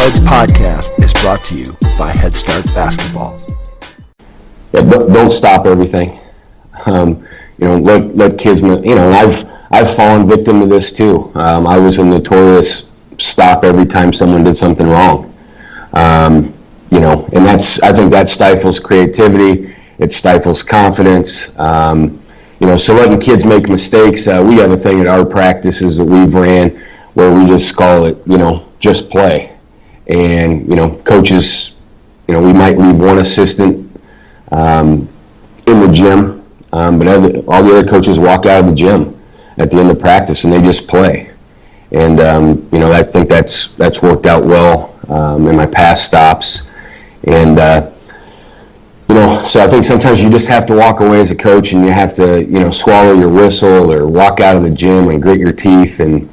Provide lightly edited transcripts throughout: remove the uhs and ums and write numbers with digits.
Heads podcast is brought to you by Head Start Basketball. Yeah, don't stop everything. Let kids. I've fallen victim to this too. I was a notorious stop every time someone did something wrong. And I think that stifles creativity. It stifles confidence. So letting kids make mistakes. We have a thing at our practices that we've ran where we just call it, just play. And, coaches, we might leave one assistant in the gym, but all the other coaches walk out of the gym at the end of practice and they just play. And, I think that's worked out well in my past stops. And, so I think sometimes you just have to walk away as a coach and you have to, swallow your whistle or walk out of the gym and grit your teeth and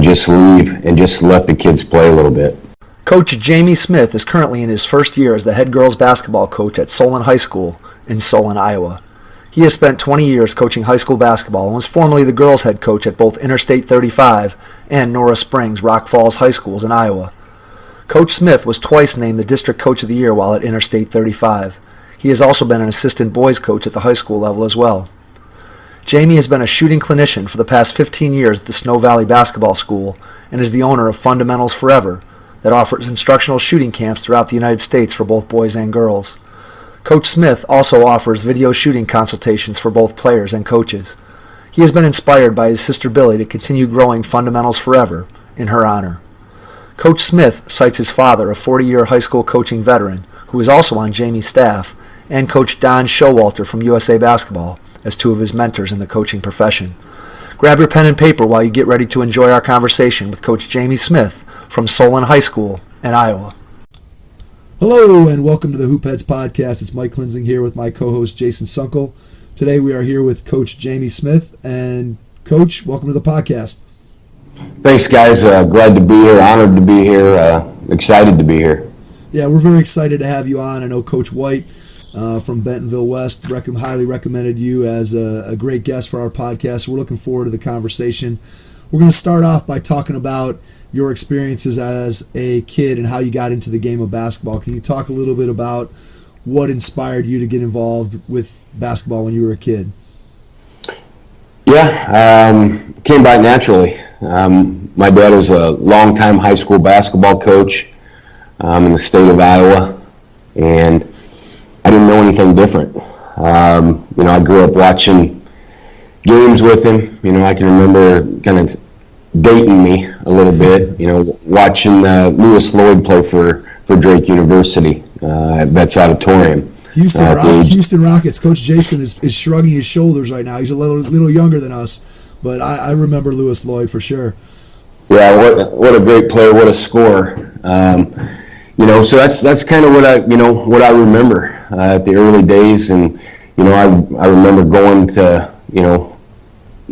just leave and just let the kids play a little bit. Coach Jamie Smith is currently in his first year as the head girls basketball coach at Solon High School in Solon, Iowa. He has spent 20 years coaching high school basketball and was formerly the girls head coach at both Interstate 35 and Nora Springs, Rock Falls High Schools in Iowa. Coach Smith was twice named the District Coach of the Year while at Interstate 35. He has also been an assistant boys coach at the high school level as well. Jamie has been a shooting clinician for the past 15 years at the Snow Valley Basketball School and is the owner of Fundamentals Forever that offers instructional shooting camps throughout the United States for both boys and girls. Coach Smith also offers video shooting consultations for both players and coaches. He has been inspired by his sister Billie to continue growing Fundamentals Forever in her honor. Coach Smith cites his father, a 40-year high school coaching veteran, who is also on Jamie's staff, and Coach Don Showalter from USA Basketball as two of his mentors in the coaching profession. Grab your pen and paper while you get ready to enjoy our conversation with Coach Jamie Smith from Solon High School in Iowa. Hello and welcome to the Hoop Heads podcast. It's Mike Linsing here with my co-host Jason Sunkel. Today we are here with Coach Jamie Smith. And Coach, welcome to the podcast. Thanks, guys. Glad to be here. Honored to be here. Excited to be here. Yeah, we're very excited to have you on. I know Coach White from Bentonville West highly recommended you as a great guest for our podcast. We're looking forward to the conversation. We're going to start off by talking about your experiences as a kid and how you got into the game of basketball. Can you talk a little bit about what inspired you to get involved with basketball when you were a kid? Yeah, came by naturally. My dad was a longtime high school basketball coach in the state of Iowa, and I didn't know anything different. I grew up watching games with him. I can remember kind of dating me a little bit, watching Lewis Lloyd play for Drake University at Betts Auditorium. Houston Rockets. Coach Jason is shrugging his shoulders right now. He's a little younger than us, but I remember Lewis Lloyd for sure. Yeah, what a great player, what a scorer. So that's kind of what I remember at the early days, and I remember going to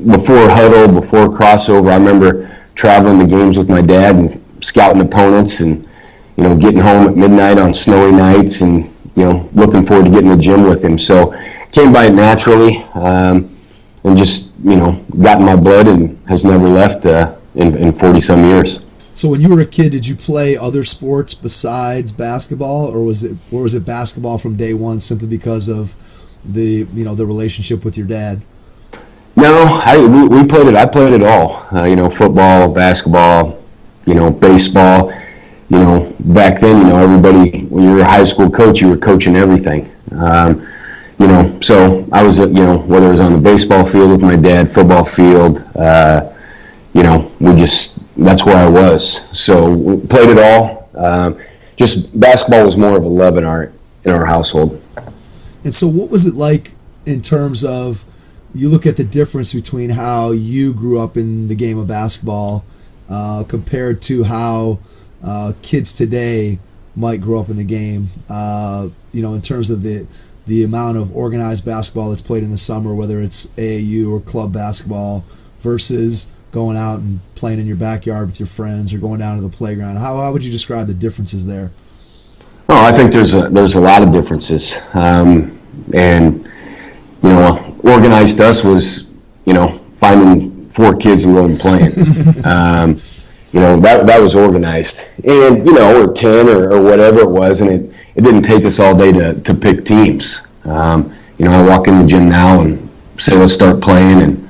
before huddle, before crossover. I remember traveling to games with my dad and scouting opponents, and getting home at midnight on snowy nights, and looking forward to getting in the gym with him. So came by it naturally, and just got in my blood and has never left in 40 some years. So when you were a kid, did you play other sports besides basketball, or was it basketball from day one simply because of the relationship with your dad? No, we played it. I played it all. Football, basketball, baseball. Back then, everybody, when you were a high school coach, you were coaching everything. So I was, whether it was on the baseball field with my dad, football field, that's where I was. So we played it all. Just basketball was more of a love in our household. And so what was it like in terms of, you look at the difference between how you grew up in the game of basketball compared to how kids today might grow up in the game, in terms of the amount of organized basketball that's played in the summer, whether it's AAU or club basketball, versus going out and playing in your backyard with your friends or going down to the playground. How would you describe the differences there? Oh, I think there's a lot of differences. And organized us was, finding 4 kids and going and playing. that was organized, and or 10 or whatever it was, and it didn't take us all day to pick teams. I walk in the gym now and say, let's start playing, and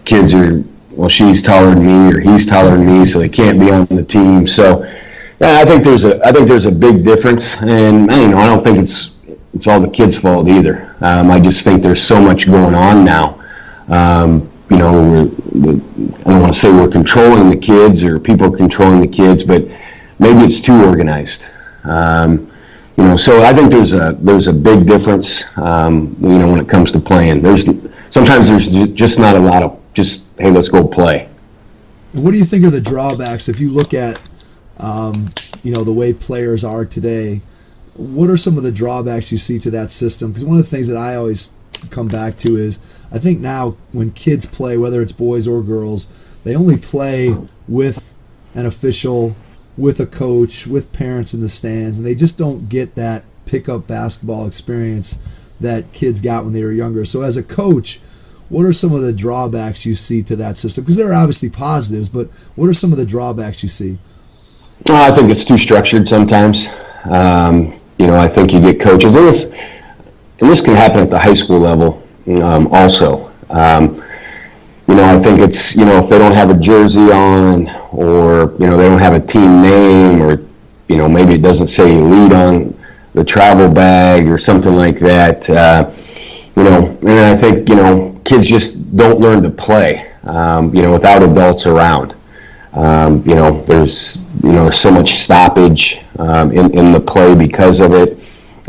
kids are, well, she's taller than me or he's taller than me, so they can't be on the team. So yeah, I think there's a big difference, and I don't think it's all the kids' fault either. I just think there's so much going on now. I don't want to say we're controlling the kids or people are controlling the kids, but maybe it's too organized. So I think there's a big difference, when it comes to playing. Sometimes there's just not a lot of just, hey, let's go play. And what do you think are the drawbacks if you look at, the way players are today? What are some of the drawbacks you see to that system? Because one of the things that I always come back to is I think now when kids play, whether it's boys or girls, they only play with an official, with a coach, with parents in the stands, and they just don't get that pickup basketball experience that kids got when they were younger. So as a coach, what are some of the drawbacks you see to that system? Because there are obviously positives, but what are some of the drawbacks you see? I think it's too structured sometimes. I think you get coaches, and this can happen at the high school level also. I think it's, if they don't have a jersey on, or, they don't have a team name, or, maybe it doesn't say elite on the travel bag or something like that, and I think, kids just don't learn to play, without adults around. There's so much stoppage in the play because of it,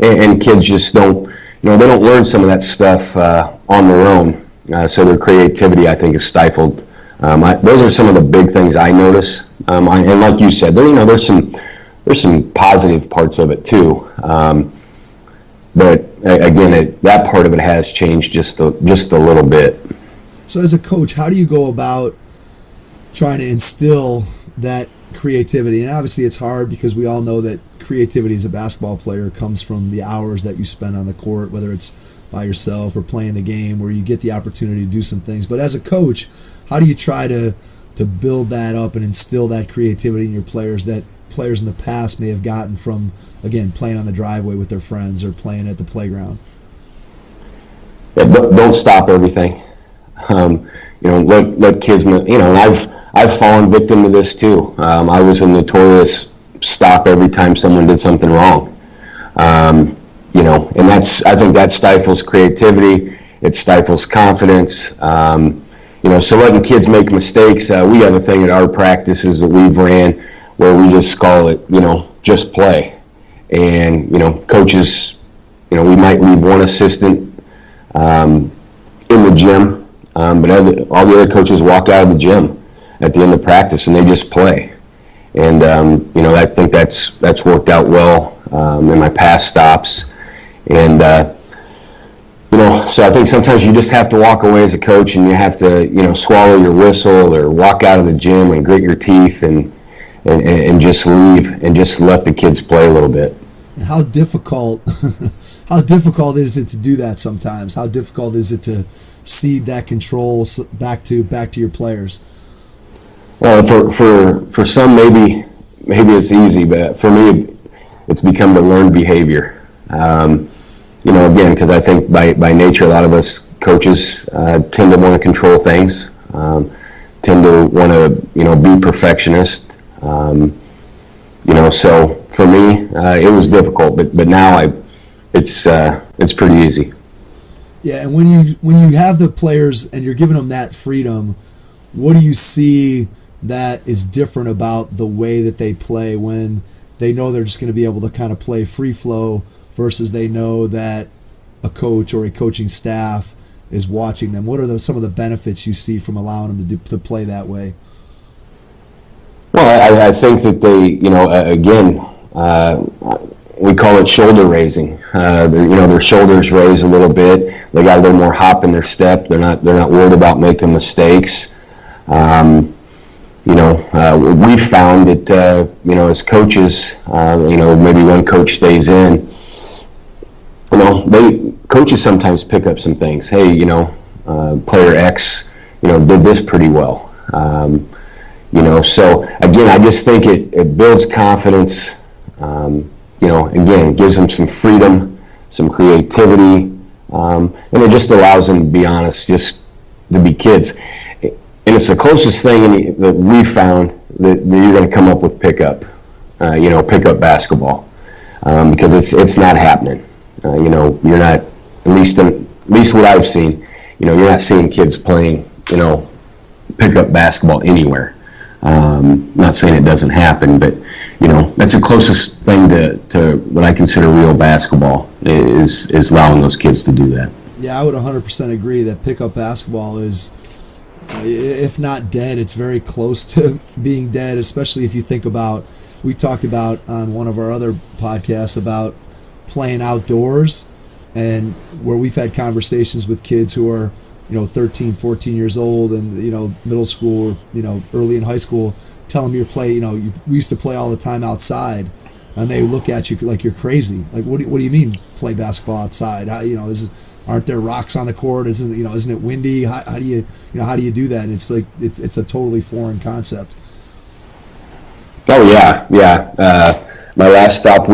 and kids just don't, they don't learn some of that stuff on their own. So their creativity, I think, is stifled. Those are some of the big things I notice. And like you said, there's some positive parts of it too. But again, that part of it has changed just a little bit. So as a coach, how do you go about trying to instill that creativity? And obviously it's hard because we all know that creativity as a basketball player comes from the hours that you spend on the court, whether it's by yourself or playing the game where you get the opportunity to do some things. But as a coach, how do you try to build that up and instill that creativity in your players that players in the past may have gotten from, again, playing on the driveway with their friends or playing at the playground? Yeah, don't stop everything. Let kids, and I've fallen victim to this too. I was a notorious stop every time someone did something wrong. And I think that stifles creativity. It stifles confidence. So letting kids make mistakes. We have a thing at our practices that we've ran where we just call it, just play. And, coaches, we might leave one assistant in the gym, but all the other coaches walk out of the gym at the end of practice and they just play. And, I think that's worked out well in my past stops. And, so I think sometimes you just have to walk away as a coach and you have to, swallow your whistle or walk out of the gym and grit your teeth and just leave and just let the kids play a little bit. How difficult is it to do that sometimes? How difficult is it to cede that control back to your players? Well, for some maybe it's easy, but for me it's become the learned behavior. Again, because I think by nature a lot of us coaches tend to want to control things, tend to want to be perfectionist. So for me it was difficult, but now it's pretty easy. Yeah, and when you have the players and you're giving them that freedom, what do you see that is different about the way that they play when they know they're just going to be able to kind of play free flow versus they know that a coach or a coaching staff is watching them? What are some of the benefits you see from allowing them to play that way? Well, I think that they, again, we call it shoulder raising. Their shoulders raise a little bit. They got a little more hop in their step. They're not worried about making mistakes. We found that, as coaches, maybe one coach stays in, coaches sometimes pick up some things. Hey, player X, did this pretty well. So again, I just think it builds confidence. Again, it gives them some freedom, some creativity, and it just allows them to be honest, just to be kids. And it's the closest thing that we found that you're going to come up with pickup basketball, because it's not happening. You're not, at least what I've seen, you're not seeing kids playing, pickup basketball anywhere. Not saying it doesn't happen, but that's the closest thing to what I consider real basketball is allowing those kids to do that. Yeah, I would 100% agree that pickup basketball is, if not dead, it's very close to being dead, especially if you think about, we talked about on one of our other podcasts about playing outdoors, and where we've had conversations with kids who are 13, 14 years old and middle school or early in high school, tell them we used to play all the time outside, and they look at you like you're crazy. Like, what do you mean play basketball outside? Aren't there rocks on the court? Isn't it windy? How do you do that? And it's like it's a totally foreign concept. Oh yeah. My last stop,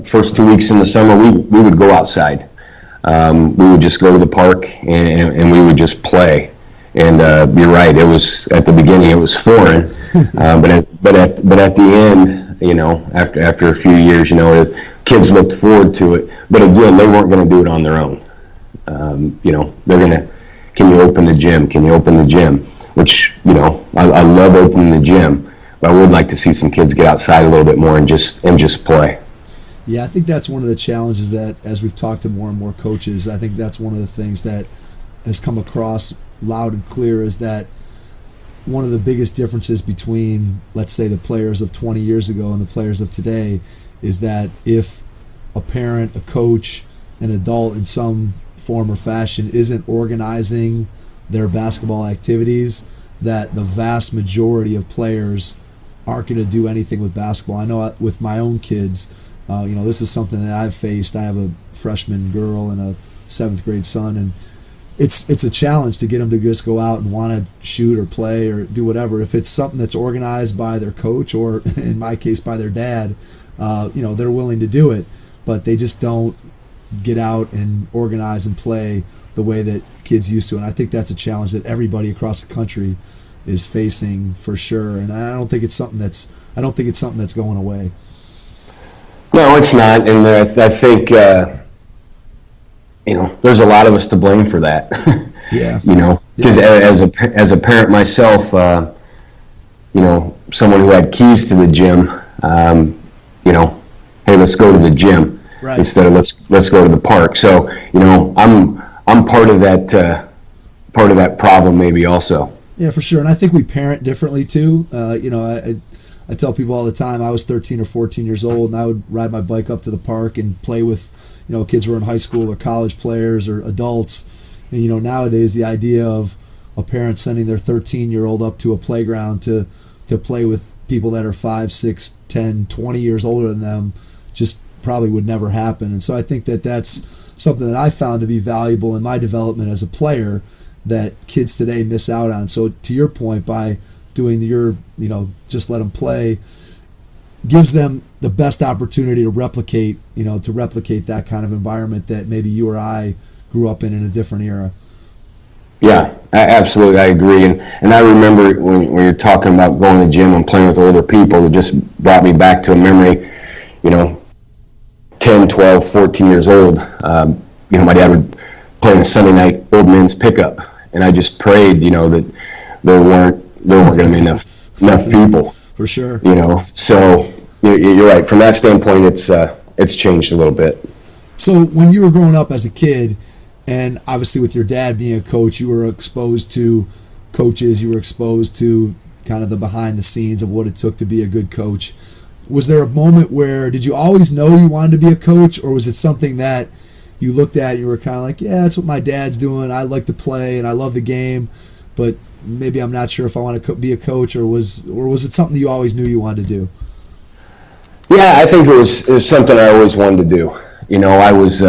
first 2 weeks in the summer, we would go outside. We would just go to the park and we would just play. And you're right, it was at the beginning it was foreign, but at the end, after a few years, kids looked forward to it. But again, they weren't going to do it on their own. They're going to, can you open the gym? Can you open the gym? Which, I love opening the gym, but I would like to see some kids get outside a little bit more and just play. Yeah, I think that's one of the challenges that, as we've talked to more and more coaches, I think that's one of the things that has come across loud and clear, is that one of the biggest differences between, let's say, the players of 20 years ago and the players of today is that if a parent, a coach, an adult in some form or fashion isn't organizing their basketball activities, that the vast majority of players aren't going to do anything with basketball. I know with my own kids, this is something that I've faced. I have a freshman girl and a 7th grade son, and it's a challenge to get them to just go out and want to shoot or play or do whatever. If it's something that's organized by their coach, or in my case by their dad, they're willing to do it, but they just don't get out and organize and play the way that kids used to. And I think that's a challenge that everybody across the country is facing for sure. And I don't think it's something that's going away. No, it's not. And I think, there's a lot of us to blame for that. Yeah. Because as a parent myself, someone who had keys to the gym, hey, let's go to the gym. Right. Instead of let's go to the park. So I'm part of that problem maybe also. Yeah, for sure. And I think we parent differently too. I tell people all the time, I was 13 or 14 years old, and I would ride my bike up to the park and play with kids who were in high school or college players or adults. And nowadays the idea of a parent sending their 13-year-old up to a playground to play with people that are 5, 6, 10, 20 years older than them just probably would never happen. And so I think that that's something that I found to be valuable in my development as a player that kids today miss out on. So to your point, by doing your, just let them play, gives them the best opportunity to replicate that kind of environment that maybe you or I grew up in a different era. Yeah, absolutely. I agree. And I remember when you're talking about going to the gym and playing with older people, it just brought me back to a memory, 10, 12, 14 years old. My dad would play on a Sunday night old men's pickup, and I just prayed, that there weren't going to be enough people. For sure. So you're right. From that standpoint, it's changed a little bit. So when you were growing up as a kid, and obviously with your dad being a coach, you were exposed to coaches, you were exposed to kind of the behind the scenes of what it took to be a good coach. Was there a moment where, did you always know you wanted to be a coach, or was it something that you looked at and you were kind of like, yeah, that's what my dad's doing, I like to play and I love the game, but maybe I'm not sure if I want to be a coach, or was it something you always knew you wanted to do? Yeah, I think it was something I always wanted to do. I was,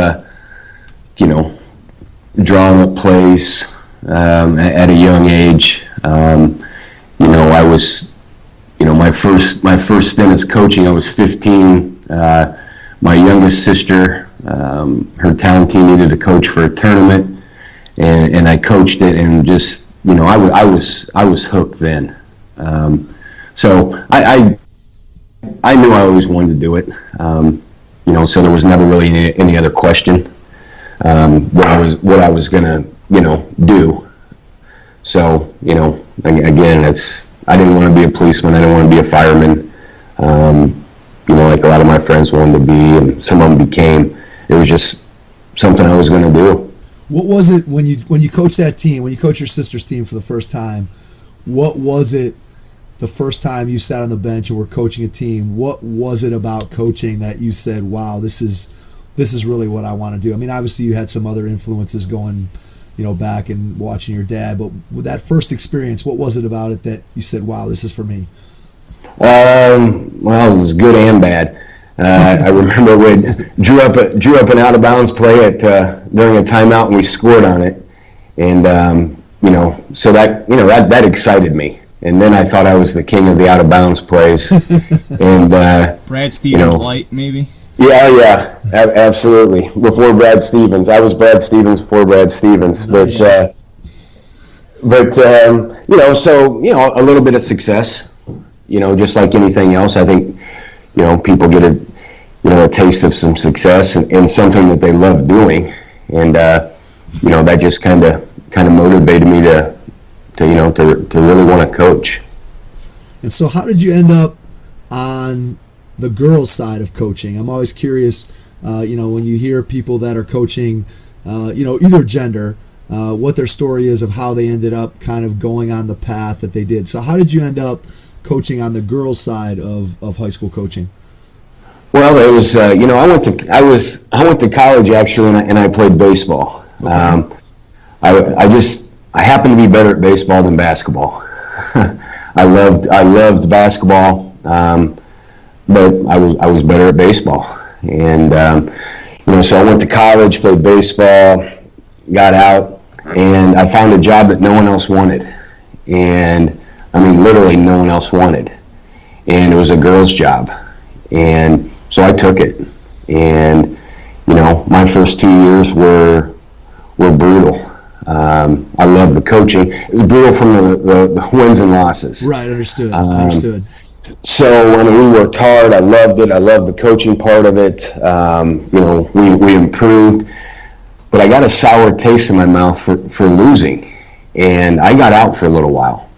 drawing up plays at a young age. I was my first stint as coaching, I was 15. My youngest sister, her town team needed a coach for a tournament, and I coached it, and just, I was hooked then. So I knew I always wanted to do it. So there was never really any other question what I was gonna do. So again, I didn't want to be a policeman. I didn't want to be a fireman. Like a lot of my friends wanted to be, and some of them became. It was just something I was going to do. What was it when you coached that team, when you coached your sister's team for the first time? What was it the first time you sat on the bench and were coaching a team? What was it about coaching that you said, "Wow, this is really what I want to do"? I mean, obviously you had some other influences going, back and watching your dad, but with that first experience, what was it about it that you said, "Wow, this is for me"? Well, it was good and bad. I remember we drew up an out of bounds play during a timeout, and we scored on it, and so that excited me. And then I thought I was the king of the out of bounds plays. And Brad Stevens light, maybe. Yeah, absolutely. Before Brad Stevens, I was Brad Stevens before Brad Stevens, Nice. but so a little bit of success. Just like anything else, I think, people get a taste of some success and something that they love doing, and that just kind of motivated me to really want to coach. And so, how did you end up on the girls' side of coaching? I'm always curious, when you hear people that are coaching, either gender, what their story is of how they ended up kind of going on the path that they did. So, how did you end up coaching on the girls' side of high school coaching? Well, it was I went to college actually, and I played baseball. Okay. I happened to be better at baseball than basketball. I loved basketball, but I was better at baseball, and so I went to college, played baseball, got out, and I found a job that no one else wanted, and I mean, literally no one else wanted. And it was a girl's job. And so I took it. And, my first 2 years were brutal. I loved the coaching. It was brutal from the wins and losses. Right, understood. So, we worked hard. I loved it. I loved the coaching part of it. We improved. But I got a sour taste in my mouth for losing. And I got out for a little while.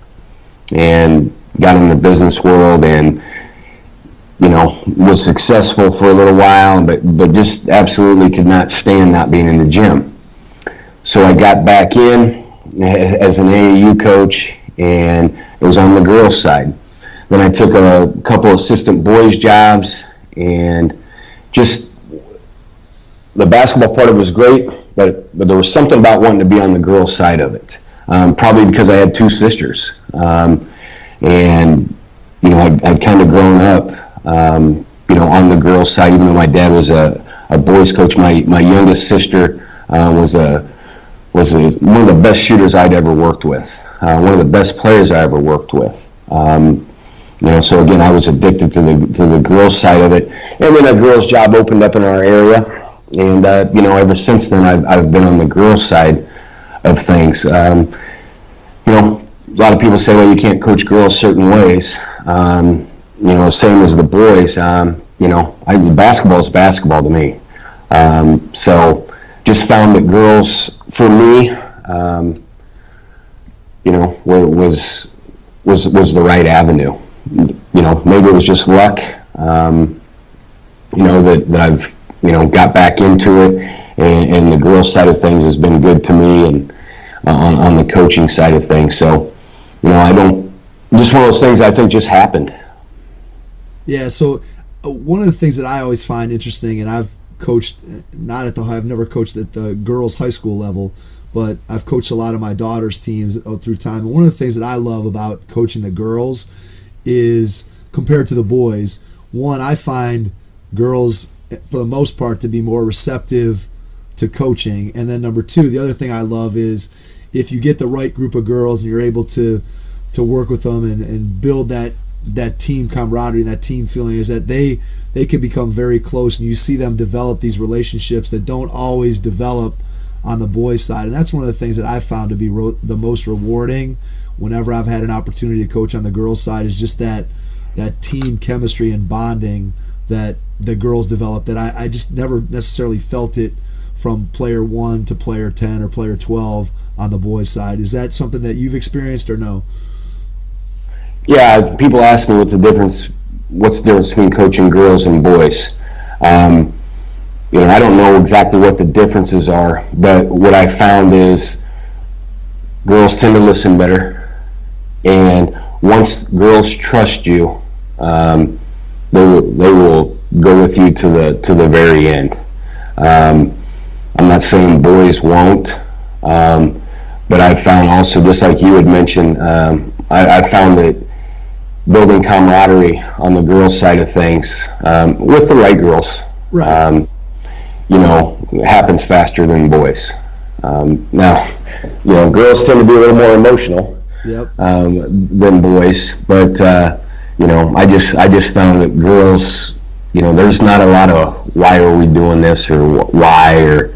And got in the business world, and was successful for a little while, but just absolutely could not stand not being in the gym. So I got back in as an AAU coach, and it was on the girls' side. Then I took a couple assistant boys jobs, and just the basketball part of it was great, but there was something about wanting to be on the girls' side of it. Probably because I had two sisters, and I'd kind of grown up, on the girls' side. Even though my dad was a boys' coach, my youngest sister was one of the best shooters I'd ever worked with, one of the best players I ever worked with. So again, I was addicted to the girls' side of it, and then a girls' job opened up in our area, and ever since then I've been on the girls' side of things. A lot of people say, well, you can't coach girls certain ways. Same as the boys. Basketball is basketball to me. So just found that girls, for me, was the right avenue. Maybe it was just luck. That I've got back into it, and the girls' side of things has been good to me, and on the coaching side of things. So, just one of those things I think just happened. Yeah, so one of the things that I always find interesting, and I've coached, I've never coached at the girls' high school level, but I've coached a lot of my daughter's teams through time. And one of the things that I love about coaching the girls is, compared to the boys, one, I find girls, for the most part, to be more receptive to coaching. And then number two, the other thing I love is if you get the right group of girls and you're able to work with them and build that that team camaraderie and that team feeling is that they can become very close, and you see them develop these relationships that don't always develop on the boys' side. And that's one of the things that I've found to be the most rewarding whenever I've had an opportunity to coach on the girls' side, is just that team chemistry and bonding that the girls develop, that I just never necessarily felt it from player 1 to player 10 or player 12 on the boys' side. Is that something that you've experienced or no? Yeah, people ask me what's the difference between coaching girls and boys. I don't know exactly what the differences are, but what I found is girls tend to listen better, and once girls trust you, they will go with you to the very end. I'm not saying boys won't, but I've found also, just like you had mentioned, I found that building camaraderie on the girls' side of things, with the right girls, Right. Happens faster than boys. Now, girls tend to be a little more emotional, Yep. than boys, but I just found that girls, there's not a lot of why are we doing this, or why, or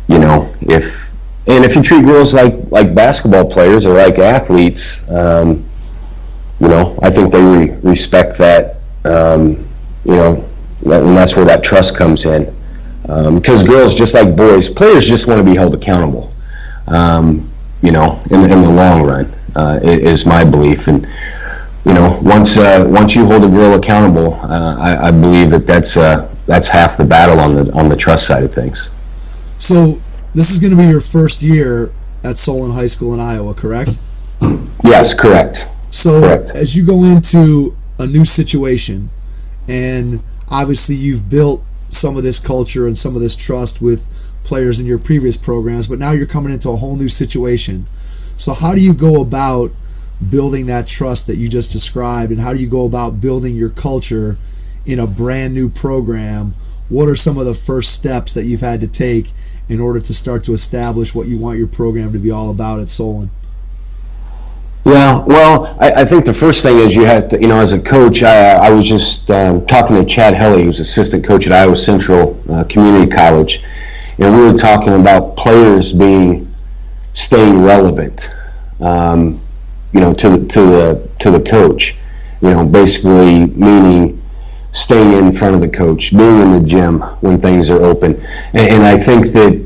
if you treat girls like basketball players or like athletes, I think they respect that, and that's where that trust comes in. Because girls, just like boys, players just want to be held accountable, in the long run, is my belief. And, once you hold a girl accountable, I believe that's half the battle on the trust side of things. So this is going to be your first year at Solon High School in Iowa, correct? Yes, correct. So Correct. as you go into a new situation, and obviously you've built some of this culture and some of this trust with players in your previous programs, but now you're coming into a whole new situation. So how do you go about building that trust that you just described, and how do you go about building your culture in a brand new program? What are some of the first steps that you've had to take in order to start to establish what you want your program to be all about at Solon? Yeah, well, I think the first thing is you have to, as a coach, I was just talking to Chad Helly, who's assistant coach at Iowa Central Community College, and we were talking about players staying relevant, to the coach, basically meaning staying in front of the coach, being in the gym when things are open, and I think that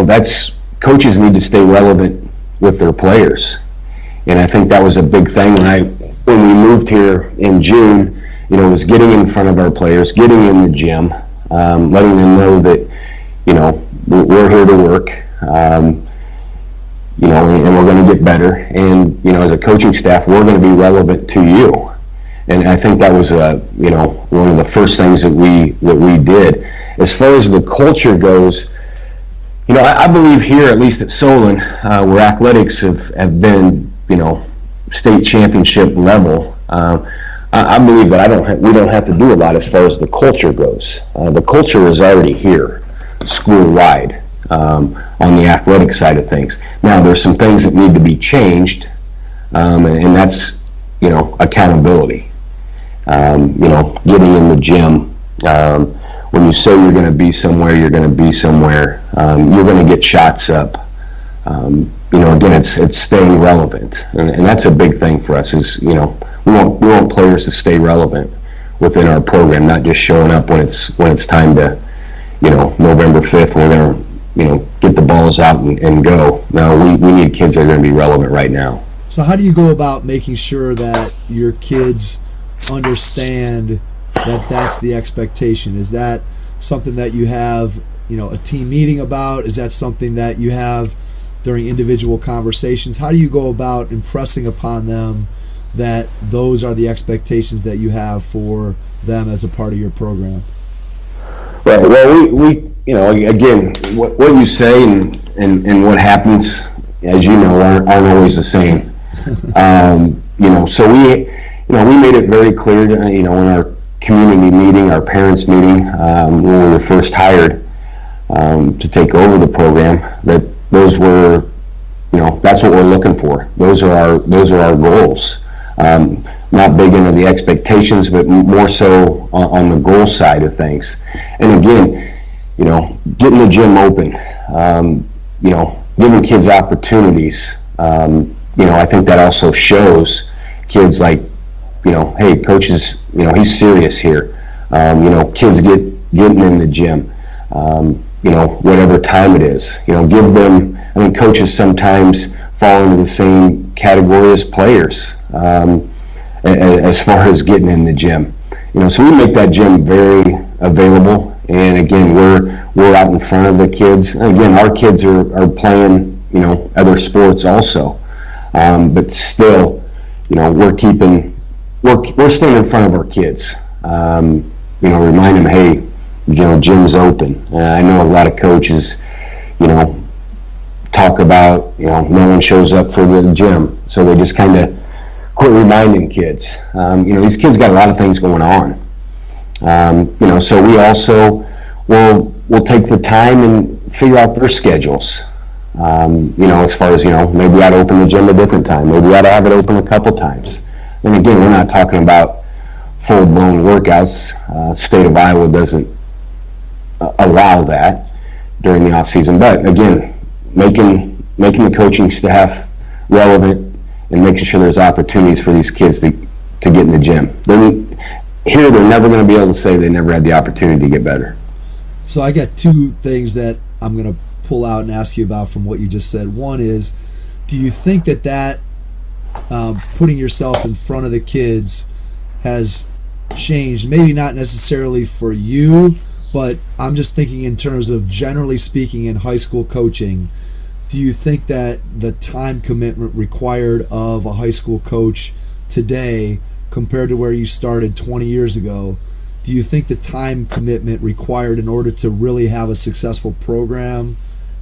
that's, coaches need to stay relevant with their players. And I think that was a big thing when we moved here in June, was getting in front of our players, getting in the gym, letting them know that, we're here to work, and we're going to get better. And, as a coaching staff, we're going to be relevant to you. And I think that was, one of the first things that we did. As far as the culture goes, I believe here, at least at Solon, where athletics have been, state championship level, I believe that we don't have to do a lot as far as the culture goes. The culture is already here, school-wide, on the athletic side of things. Now, there's some things that need to be changed, and that's, accountability. Getting in the gym. When you say you're going to be somewhere, you're going to be somewhere. You're going to get shots up. Again, it's staying relevant, and that's a big thing for us. Is we want players to stay relevant within our program, not just showing up when it's time to, November 5th, we're going to get the balls out and go. No, we need kids that are going to be relevant right now. So how do you go about making sure that your kids understand that that's the expectation? Is that something that you have, a team meeting about? Is that something that you have during individual conversations? How do you go about impressing upon them that those are the expectations that you have for them as a part of your program? Right. Well, we again, what you say and what happens, as you know, aren't always the same. So we made it very clear to, in our community meeting, our parents meeting, when we were first hired to take over the program, that those were, that's what we're looking for. Those are our goals. Not big into the expectations, but more so on the goal side of things. And again, getting the gym open, giving kids opportunities. I think that also shows kids like, hey, coach is, he's serious here. Kids getting in the gym, whatever time it is. Give them, I think coaches sometimes fall into the same category as players as far as getting in the gym. So we make that gym very available. And again, we're out in front of the kids. And again, our kids are playing, other sports also. But still, we're staying in front of our kids. Remind them, hey, gym's open. I know a lot of coaches, talk about, no one shows up for the gym. So they just kind of quit reminding kids. These kids got a lot of things going on. So we also will take the time and figure out their schedules. As far as, maybe we ought to open the gym a different time. Maybe we ought to have it open a couple times. And again, we're not talking about full-blown workouts. State of Iowa doesn't allow that during the off-season. But again, making the coaching staff relevant and making sure there's opportunities for these kids to get in the gym. They're never going to be able to say they never had the opportunity to get better. So I got two things that I'm going to pull out and ask you about from what you just said. One is, do you think that putting yourself in front of the kids has changed? Maybe not necessarily for you, but I'm just thinking in terms of generally speaking in high school coaching. Do you think that the time commitment required of a high school coach today compared to where you started 20 years ago, do you think the time commitment required in order to really have a successful program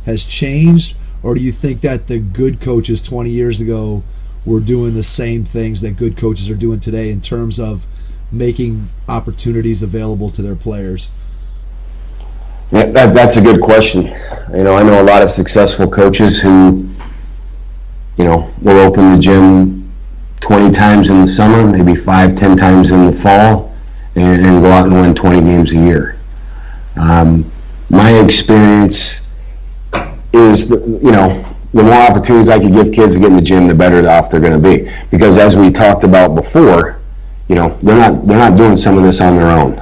has changed? Or do you think that the good coaches 20 years ago were doing the same things that good coaches are doing today in terms of making opportunities available to their players? Yeah, that's a good question. I know a lot of successful coaches who, will open the gym 20 times in the summer, maybe 5-10 times in the fall, and go out and win 20 games a year. My experience is, the more opportunities I could give kids to get in the gym, the better off they're going to be. Because as we talked about before, they're not doing some of this on their own.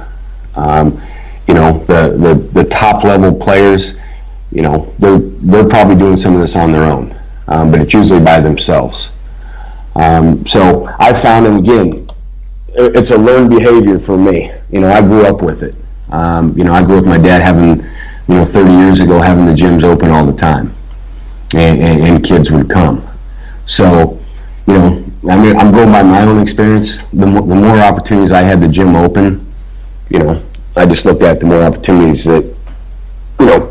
The top level players, they're probably doing some of this on their own, but it's usually by themselves. So I found, and again, it's a learned behavior for me. I grew up with it. I grew up with my dad having, 30 years ago, having the gyms open all the time, and kids would come. So, I'm going by my own experience. The more opportunities I had the gym open, I just looked at the more opportunities that,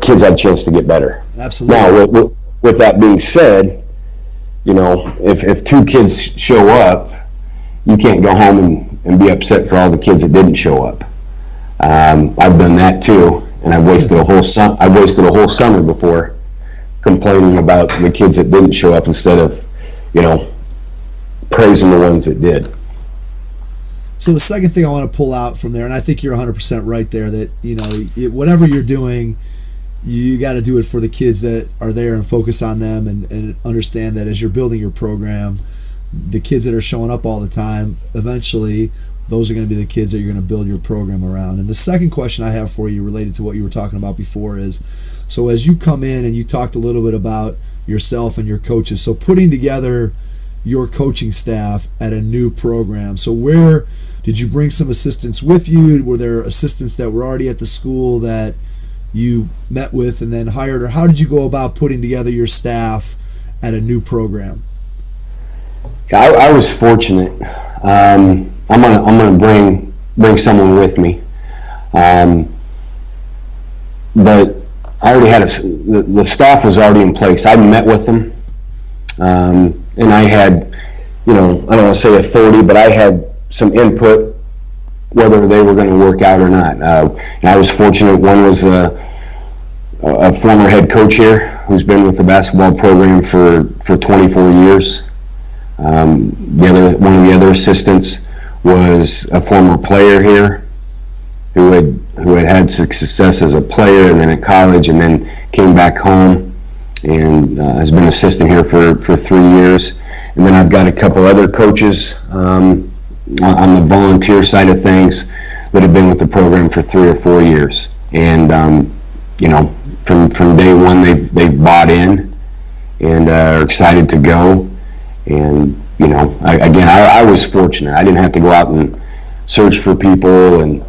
kids had a chance to get better. Absolutely. Now, with that being said, if two kids show up, you can't go home and be upset for all the kids that didn't show up. I've done that too, and I've wasted a whole summer before complaining about the kids that didn't show up instead of, praising the ones that did. So the second thing I want to pull out from there, and I think you're 100% right there, that whatever you're doing, you got to do it for the kids that are there and focus on them, and understand that as you're building your program, the kids that are showing up all the time, eventually those are going to be the kids that you're going to build your program around. And the second question I have for you related to what you were talking about before is, so as you come in and you talked a little bit about yourself and your coaches, so putting together your coaching staff at a new program, so where did you bring some assistants with you? Were there assistants that were already at the school that you met with and then hired, or how did you go about putting together your staff at a new program? I was fortunate. I'm gonna bring someone with me, but I already had the staff was already in place. I met with them, and I had, I don't want to say authority, but I had some input whether they were going to work out or not. And I was fortunate. One was a former head coach here who's been with the basketball program for 24 years. One of the other assistants was a former player here who had success as a player and then at college and then came back home and has been assistant here for 3 years. And then I've got a couple other coaches on the volunteer side of things that have been with the program for 3 or 4 years. And from day one they've bought in and are excited to go. And I was fortunate. I didn't have to go out and search for people, and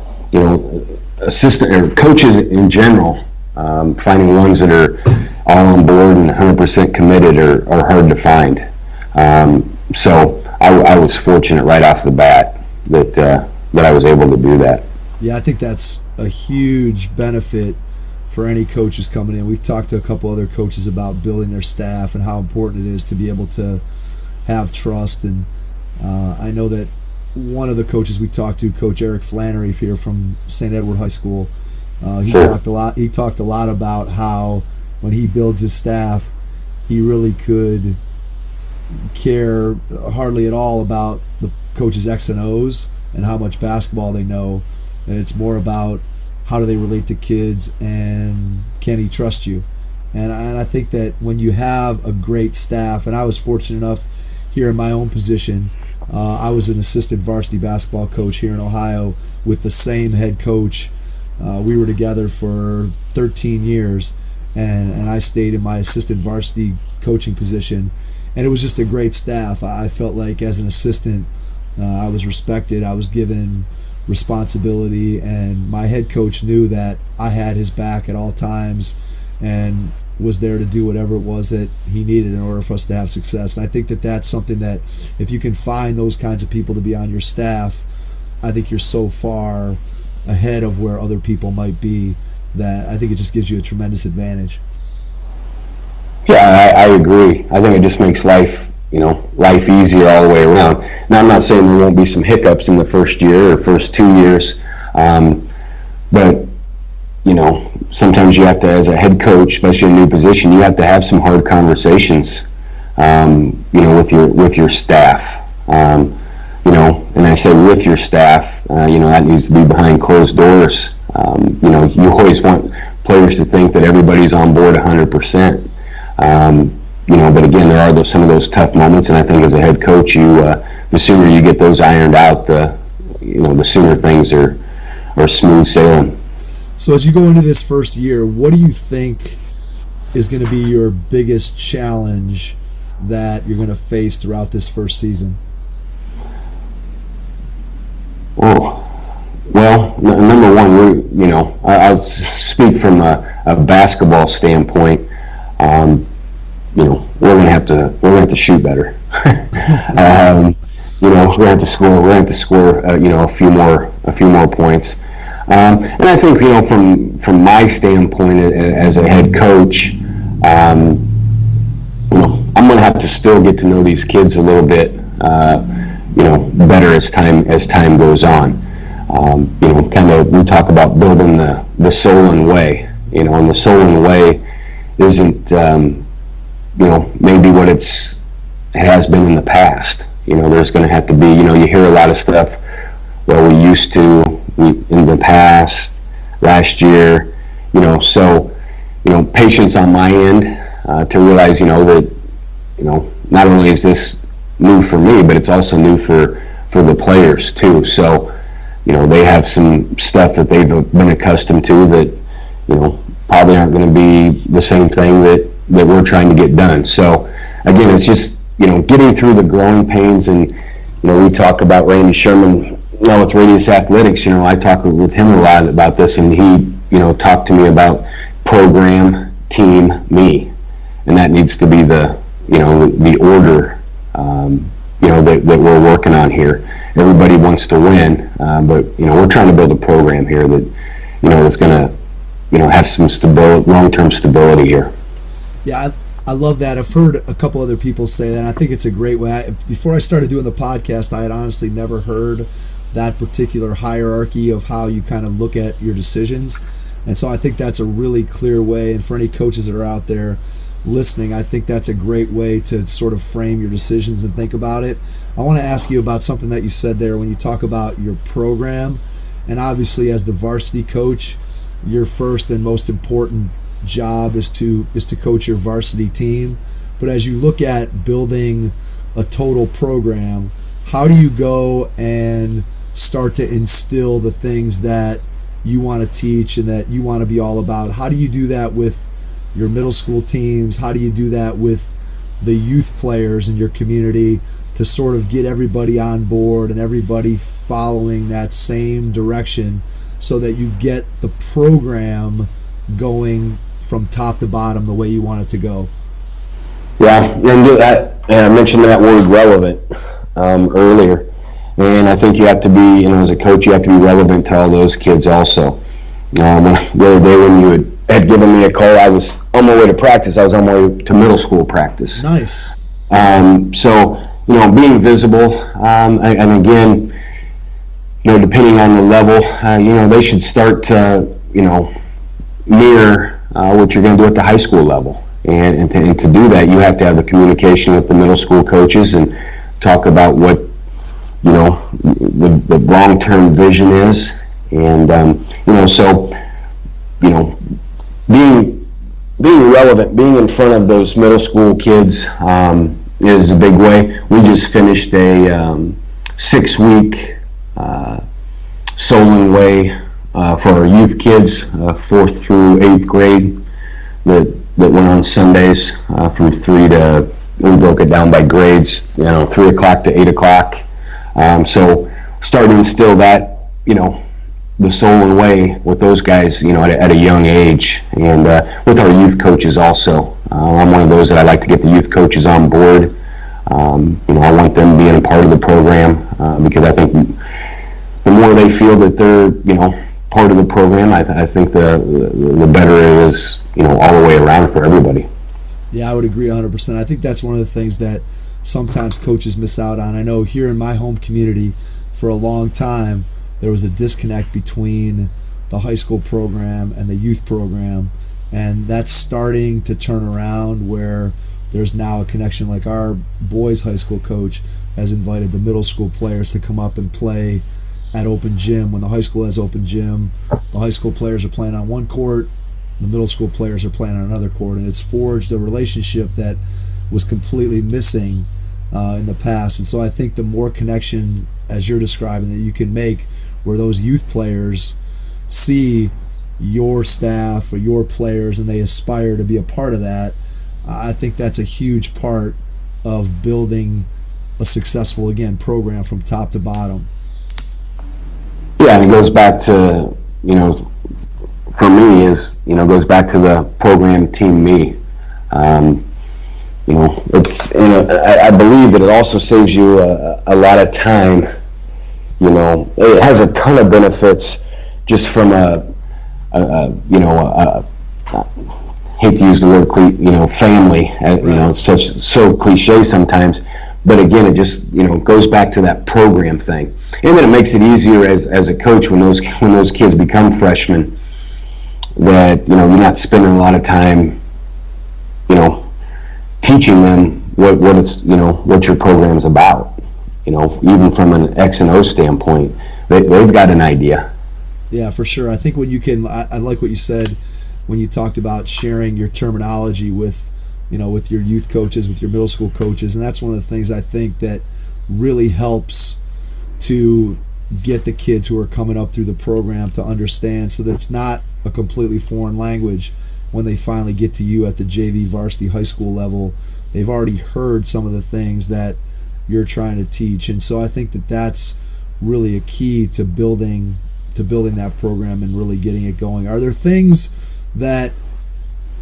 assistant or coaches in general, finding ones that are all on board and 100% committed are hard to find. So I was fortunate right off the bat that I was able to do that. Yeah, I think that's a huge benefit for any coaches coming in. We've talked to a couple other coaches about building their staff and how important it is to be able to have trust. And I know that one of the coaches we talked to, Coach Eric Flannery here from St. Edward High School, he talked a lot about how when he builds his staff, he really could care hardly at all about the coach's X and O's and how much basketball they know. And it's more about how do they relate to kids and can he trust you. And I think that when you have a great staff, and I was fortunate enough here in my own position, I was an assistant varsity basketball coach here in Ohio with the same head coach. We were together for 13 years, and I stayed in my assistant varsity coaching position, and it was just a great staff. I felt like as an assistant, I was respected. I was given responsibility, and my head coach knew that I had his back at all times and was there to do whatever it was that he needed in order for us to have success. And I think that that's something that if you can find those kinds of people to be on your staff, I think you're so far ahead of where other people might be that I think it just gives you a tremendous advantage. Yeah, I agree. I think it just makes life easier all the way around. Now, I'm not saying there won't be some hiccups in the first year or first 2 years, but sometimes you have to, as a head coach, especially in a new position, you have to have some hard conversations, with your staff. And I say with your staff, that needs to be behind closed doors. You always want players to think that everybody's on board 100%. But again, there are some of those tough moments, and I think as a head coach, the sooner you get those ironed out, the sooner things are smooth sailing. So as you go into this first year, what do you think is going to be your biggest challenge that you're going to face throughout this first season? Oh, well, number one, I'll speak from a basketball standpoint. We're gonna have to shoot better. We're gonna have to score. A few more points. And I think from my standpoint as a head coach, I'm gonna have to still get to know these kids a little bit, better as time goes on. We talk about building the Solon way, and the Solon way isn't maybe what it has been in the past. There's going to have to be, you hear a lot of stuff, well, we used to, in the past, last year, so, patience on my end, to realize, that, not only is this new for me, but it's also new for the players too. So, they have some stuff that they've been accustomed to that, probably aren't going to be the same thing that we're trying to get done. So again, it's just getting through the growing pains. And we talk about Randy Sherman with Radius Athletics. I talk with him a lot about this, and he talked to me about program, team, me, and that needs to be the order that we're working on here. Everybody wants to win, but we're trying to build a program here that that's going to have some long-term stability here. Yeah, I love that. I've heard a couple other people say that, and I think it's a great way. Before I started doing the podcast, I had honestly never heard that particular hierarchy of how you kind of look at your decisions. And so I think that's a really clear way. And for any coaches that are out there, listening, I think that's a great way to sort of frame your decisions and think about it. I want to ask you about something that you said there when you talk about your program. And obviously, as the varsity coach, your first and most important job is to coach your varsity team. But as you look at building a total program, how do you go and start to instill the things that you want to teach and that you want to be all about? How do you do that with your middle school teams? How do you do that with the youth players in your community to sort of get everybody on board and everybody following that same direction so that you get the program going from top to bottom the way you want it to go? Yeah, and do that. And I mentioned that word relevant earlier, and I think you have to be, as a coach, you have to be relevant to all those kids also. The other day when you had given me a call, I was on my way to practice. I was on my way to middle school practice. Nice. So being visible, and again, depending on the level, they should start to, mirror what you're going to do at the high school level. And to do that, you have to have the communication with the middle school coaches and talk about what, the long-term vision is. And, being relevant, being in front of those middle school kids is a big way. We just finished a 6-week Solon Way for our youth kids, 4th through 8th grade, that went on Sundays from 3 to, we broke it down by grades, 3 o'clock to 8 o'clock. So starting to instill that, the Solon Way with those guys, at a young age, and with our youth coaches also. I'm one of those that I like to get the youth coaches on board. I want them being a part of the program because I think the more they feel that they're, part of the program, I think the better it is, all the way around for everybody. Yeah, I would agree 100%. I think that's one of the things that sometimes coaches miss out on. I know here in my home community, for a long time, there was a disconnect between the high school program and the youth program, and that's starting to turn around where there's now a connection. Like our boys high school coach has invited the middle school players to come up and play at open gym. When the high school has open gym, the high school players are playing on one court, the middle school players are playing on another court, and it's forged a relationship that was completely missing in the past. And so I think the more connection, as you're describing, that you can make where those youth players see your staff or your players and they aspire to be a part of that, I think that's a huge part of building a successful, again, program from top to bottom. Yeah, and it goes back to, for me goes back to the program team me. It's, I believe that it also saves you a lot of time. It has a ton of benefits just from hate to use the word, family. It's so cliche sometimes, but again, it just goes back to that program thing, and then it makes it easier as a coach when those kids become freshmen. That you're not spending a lot of time, teaching them what it's what your program's about. Even from an X and O standpoint, they've got an idea. Yeah, for sure. I think when you can, I like what you said when you talked about sharing your terminology with, with your youth coaches, with your middle school coaches, and that's one of the things I think that really helps to get the kids who are coming up through the program to understand, so that it's not a completely foreign language when they finally get to you at the JV varsity high school level. They've already heard some of the things that you're trying to teach, and so I think that that's really a key to building that program and really getting it going. Are there things that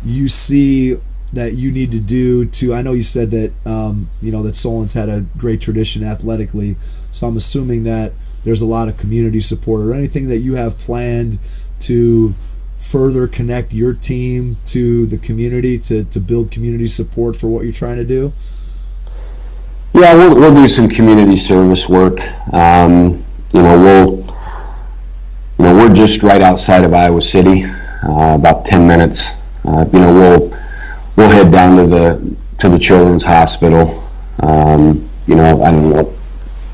you see that you need to do to, I know you said that that Solon's had a great tradition athletically, so I'm assuming that there's a lot of community support, or anything that you have planned to further connect your team to the community, to build community support for what you're trying to do? Yeah, we'll do some community service work. We're just right outside of Iowa City, about 10 minutes. We'll we'll head down to the children's hospital. You know, I don't know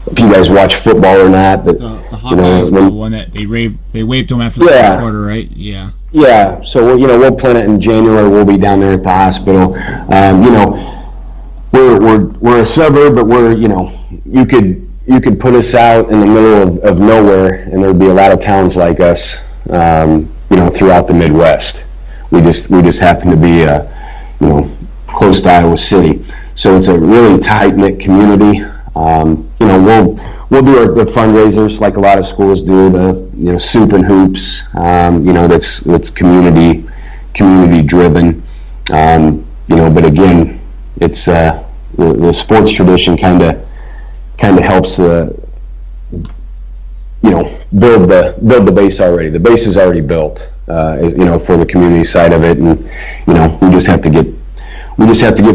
if you guys watch football or not, but The Hawkeyes, the one that they waved to him after the first quarter, right? Yeah. Yeah, so we'll plan it in January. We'll be down there at the hospital. You know, we're a suburb, but you could put us out in the middle of nowhere, and there'd be a lot of towns like us, throughout the Midwest. We just happen to be, close to Iowa City, so it's a really tight knit community. We'll do the fundraisers like a lot of schools do, the soup and hoops, that's community driven, but again, it's the sports tradition kind of helps build the base already. The base is already built, for the community side of it, and we just have to get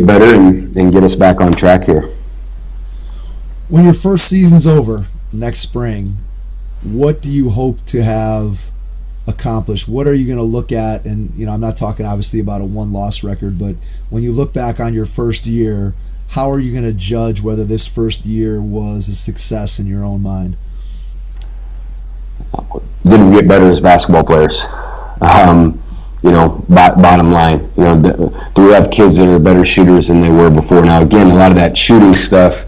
better and get us back on track here. When your first season's over next spring, what do you hope to have accomplished? What are you going to look at? And I'm not talking obviously about a one-loss record, but when you look back on your first year, how are you going to judge whether this first year was a success in your own mind? Didn't get better as basketball players. Bottom line, do we have kids that are better shooters than they were before? Now, again, a lot of that shooting stuff,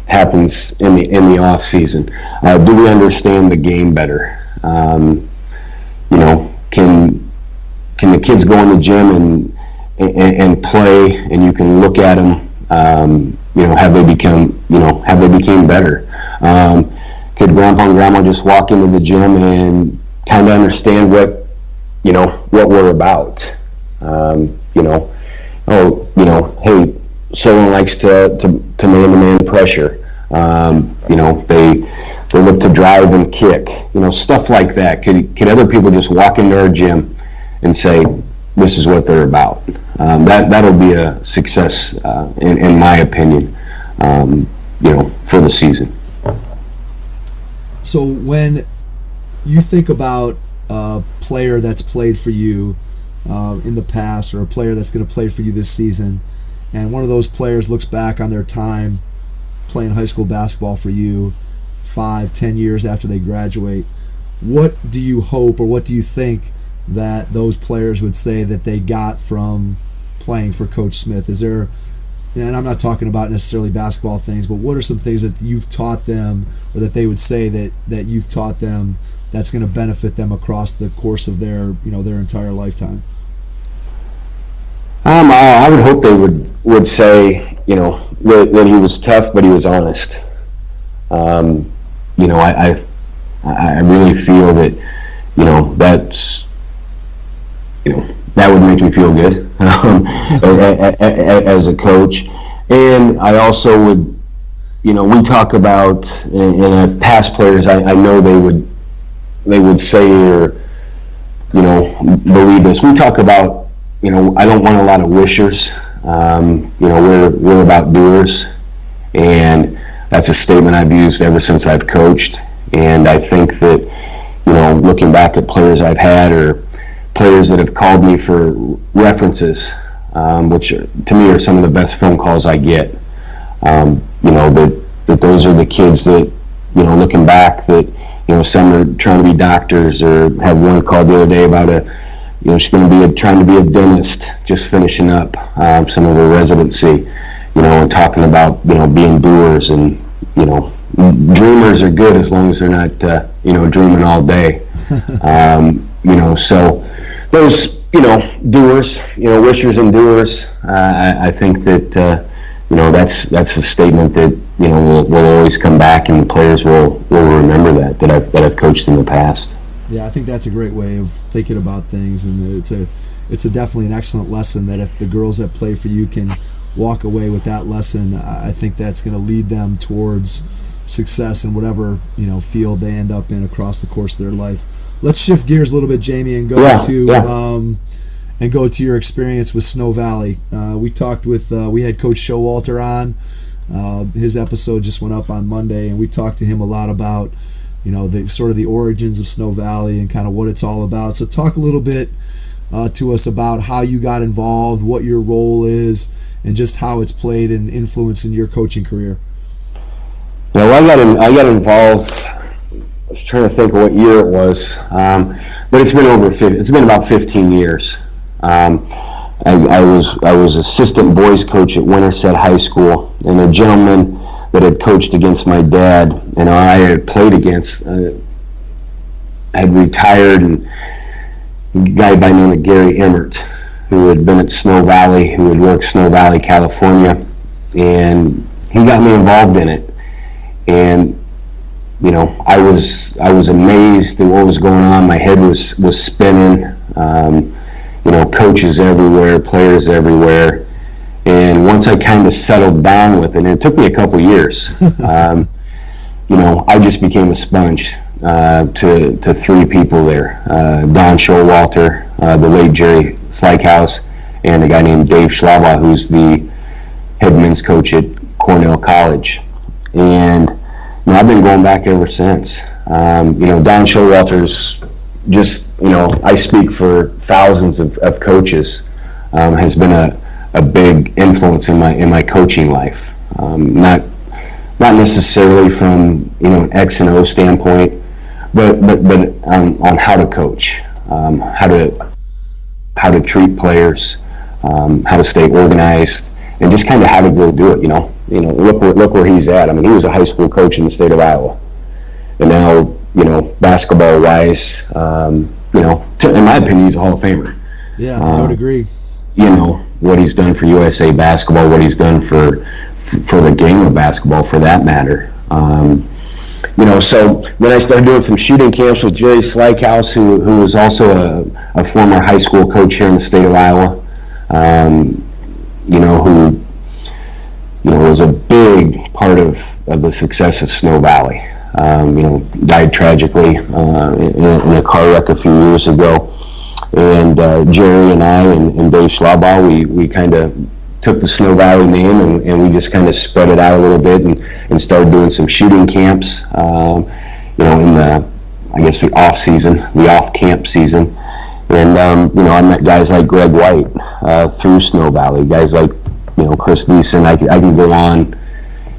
happens in the off season. Do we understand the game better? Can the kids go in the gym and play, and you can look at them? Have they became better? Could Grandpa and Grandma just walk into the gym and kind of understand what we're about? Hey, Solon likes to man-to-man pressure. They look to drive and kick. Stuff like that. Could other people just walk into our gym and say, this is what they're about? That'll be a success, in my opinion, for the season. So when you think about a player that's played for you in the past, or a player that's going to play for you this season, and one of those players looks back on their time playing high school basketball for you 5-10 years after they graduate, what do you hope, or what do you think that those players would say that they got from playing for Coach Smith? Is there, and I'm not talking about necessarily basketball things, but what are some things that you've taught them, or that they would say that you've taught them that's going to benefit them across the course of their entire lifetime? I would hope they would say, that he was tough, but he was honest. I really feel that, that's, that would make me feel good as a coach. And I also would, we talk about, and past players, I know they would say, or, believe this. We talk about, I don't want a lot of wishers. We're about doers, and that's a statement I've used ever since I've coached. And I think that, looking back at players I've had, or players that have called me for references, which to me are some of the best phone calls I get, that those are the kids that, looking back, that, some are trying to be doctors, or had one called the other day about she's going to be trying to be a dentist, just finishing up some of her residency, and talking about, being doers, and, dreamers are good as long as they're not, dreaming all day. So those, doers, wishers and doers, I think that, that's a statement that, will always come back, and the players will remember that I've coached in the past. Yeah, I think that's a great way of thinking about things, and it's definitely an excellent lesson that if the girls that play for you can walk away with that lesson, I think that's going to lead them towards success in whatever field they end up in across the course of their life. Let's shift gears a little bit, Jamie, and go to your experience with Snow Valley. We talked with we had Coach Showalter on. His episode just went up on Monday, and we talked to him a lot about the sort of the origins of Snow Valley and kind of what it's all about. So talk a little bit to us about how you got involved, what your role is, and just how it's played an influence in your coaching career. Yeah, well, I got involved. I was trying to think of what year it was, but it's been about 15 years. I was assistant boys coach at Interstate High School, and a gentleman that had coached against my dad and I had played against had retired, and a guy by the name of Gary Emmert, who had been at Snow Valley, who had worked Snow Valley, California, and he got me involved in it. And I was amazed at what was going on. My head was spinning. Coaches everywhere, players everywhere. And once I kind of settled down with it, and it took me a couple years, I just became a sponge to three people there. Don Showalter, the late Jerry Slykehouse, and a guy named Dave Schlava, who's the head men's coach at Cornell College. And I've been going back ever since. Don Showalter's just, I speak for thousands of coaches, has been a big influence in my coaching life. Not necessarily from an X and O standpoint, but on how to coach, how to treat players, how to stay organized, and just kind of how to go do it. Look where he's at. I mean, he was a high school coach in the state of Iowa, and now basketball wise, in my opinion, he's a Hall of Famer. Yeah, I would agree. What he's done for USA basketball, what he's done for the game of basketball, for that matter. So then I started doing some shooting camps with Jerry Slykehouse, who was also a former high school coach here in the state of Iowa. Who was a big part of the success of Snow Valley. Died tragically in a car wreck a few years ago. And Jerry and I and Dave Schlaba, we kind of took the Snow Valley name and we just kind of spread it out a little bit and started doing some shooting camps, in the off season, the off camp season. And, I met guys like Greg White through Snow Valley, guys like, Chris Deason. I can go on,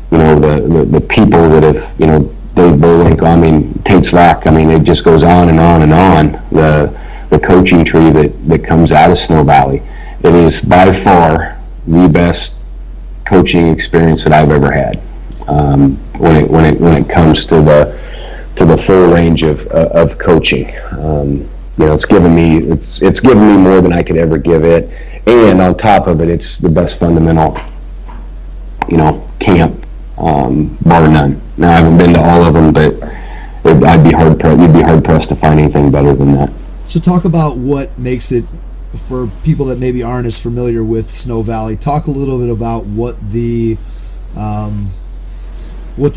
the people that have, Dave Burlake, Tate Slack, it just goes on and on and on. The coaching tree that comes out of Snow Valley. It is by far the best coaching experience that I've ever had. When it comes to the full range of coaching, it's given me more than I could ever give it, and on top of it, it's the best fundamental, camp, bar none. Now I haven't been to all of them, but you'd be hard pressed to find anything better than that. So talk about what makes it, for people that maybe aren't as familiar with Snow Valley, talk a little bit about what the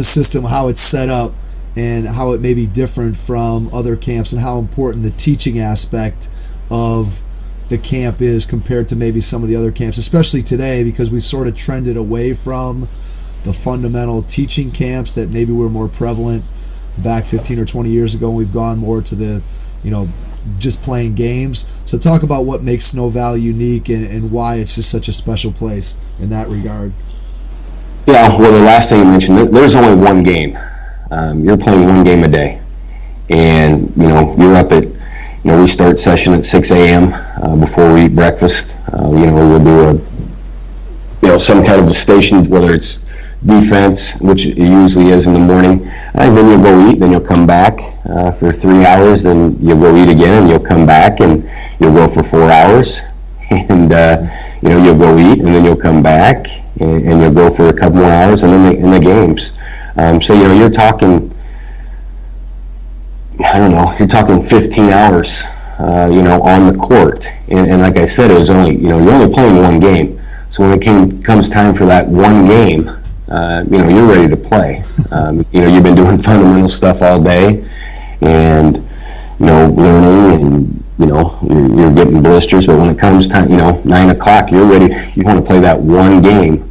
system, how it's set up, and how it may be different from other camps, and how important the teaching aspect of the camp is compared to maybe some of the other camps, especially today, because we've sort of trended away from the fundamental teaching camps that maybe were more prevalent back 15 or 20 years ago, and we've gone more to the, just playing games. So talk about what makes Snow Valley unique and why it's just such a special place in that regard. Yeah, well, the last thing you mentioned, there's only one game. You're playing one game a day. And, you're up at, we start session at 6 a.m. Before we eat breakfast. We'll do some kind of a station, whether it's defense, which it usually is in the morning, and then you'll go eat, then you'll come back for 3 hours, then you'll go eat again, and you'll come back and you'll go for 4 hours, and you'll go eat, and then you'll come back and you'll go for a couple more hours, and then in the games. So you're talking, you're talking 15 hours on the court, and like I said, it was only you're only playing one game. So when it comes time for that one game, you're ready to play. You've been doing fundamental stuff all day, and learning, and you're getting blisters. But when it comes time, 9 o'clock, you're ready. You want to play that one game,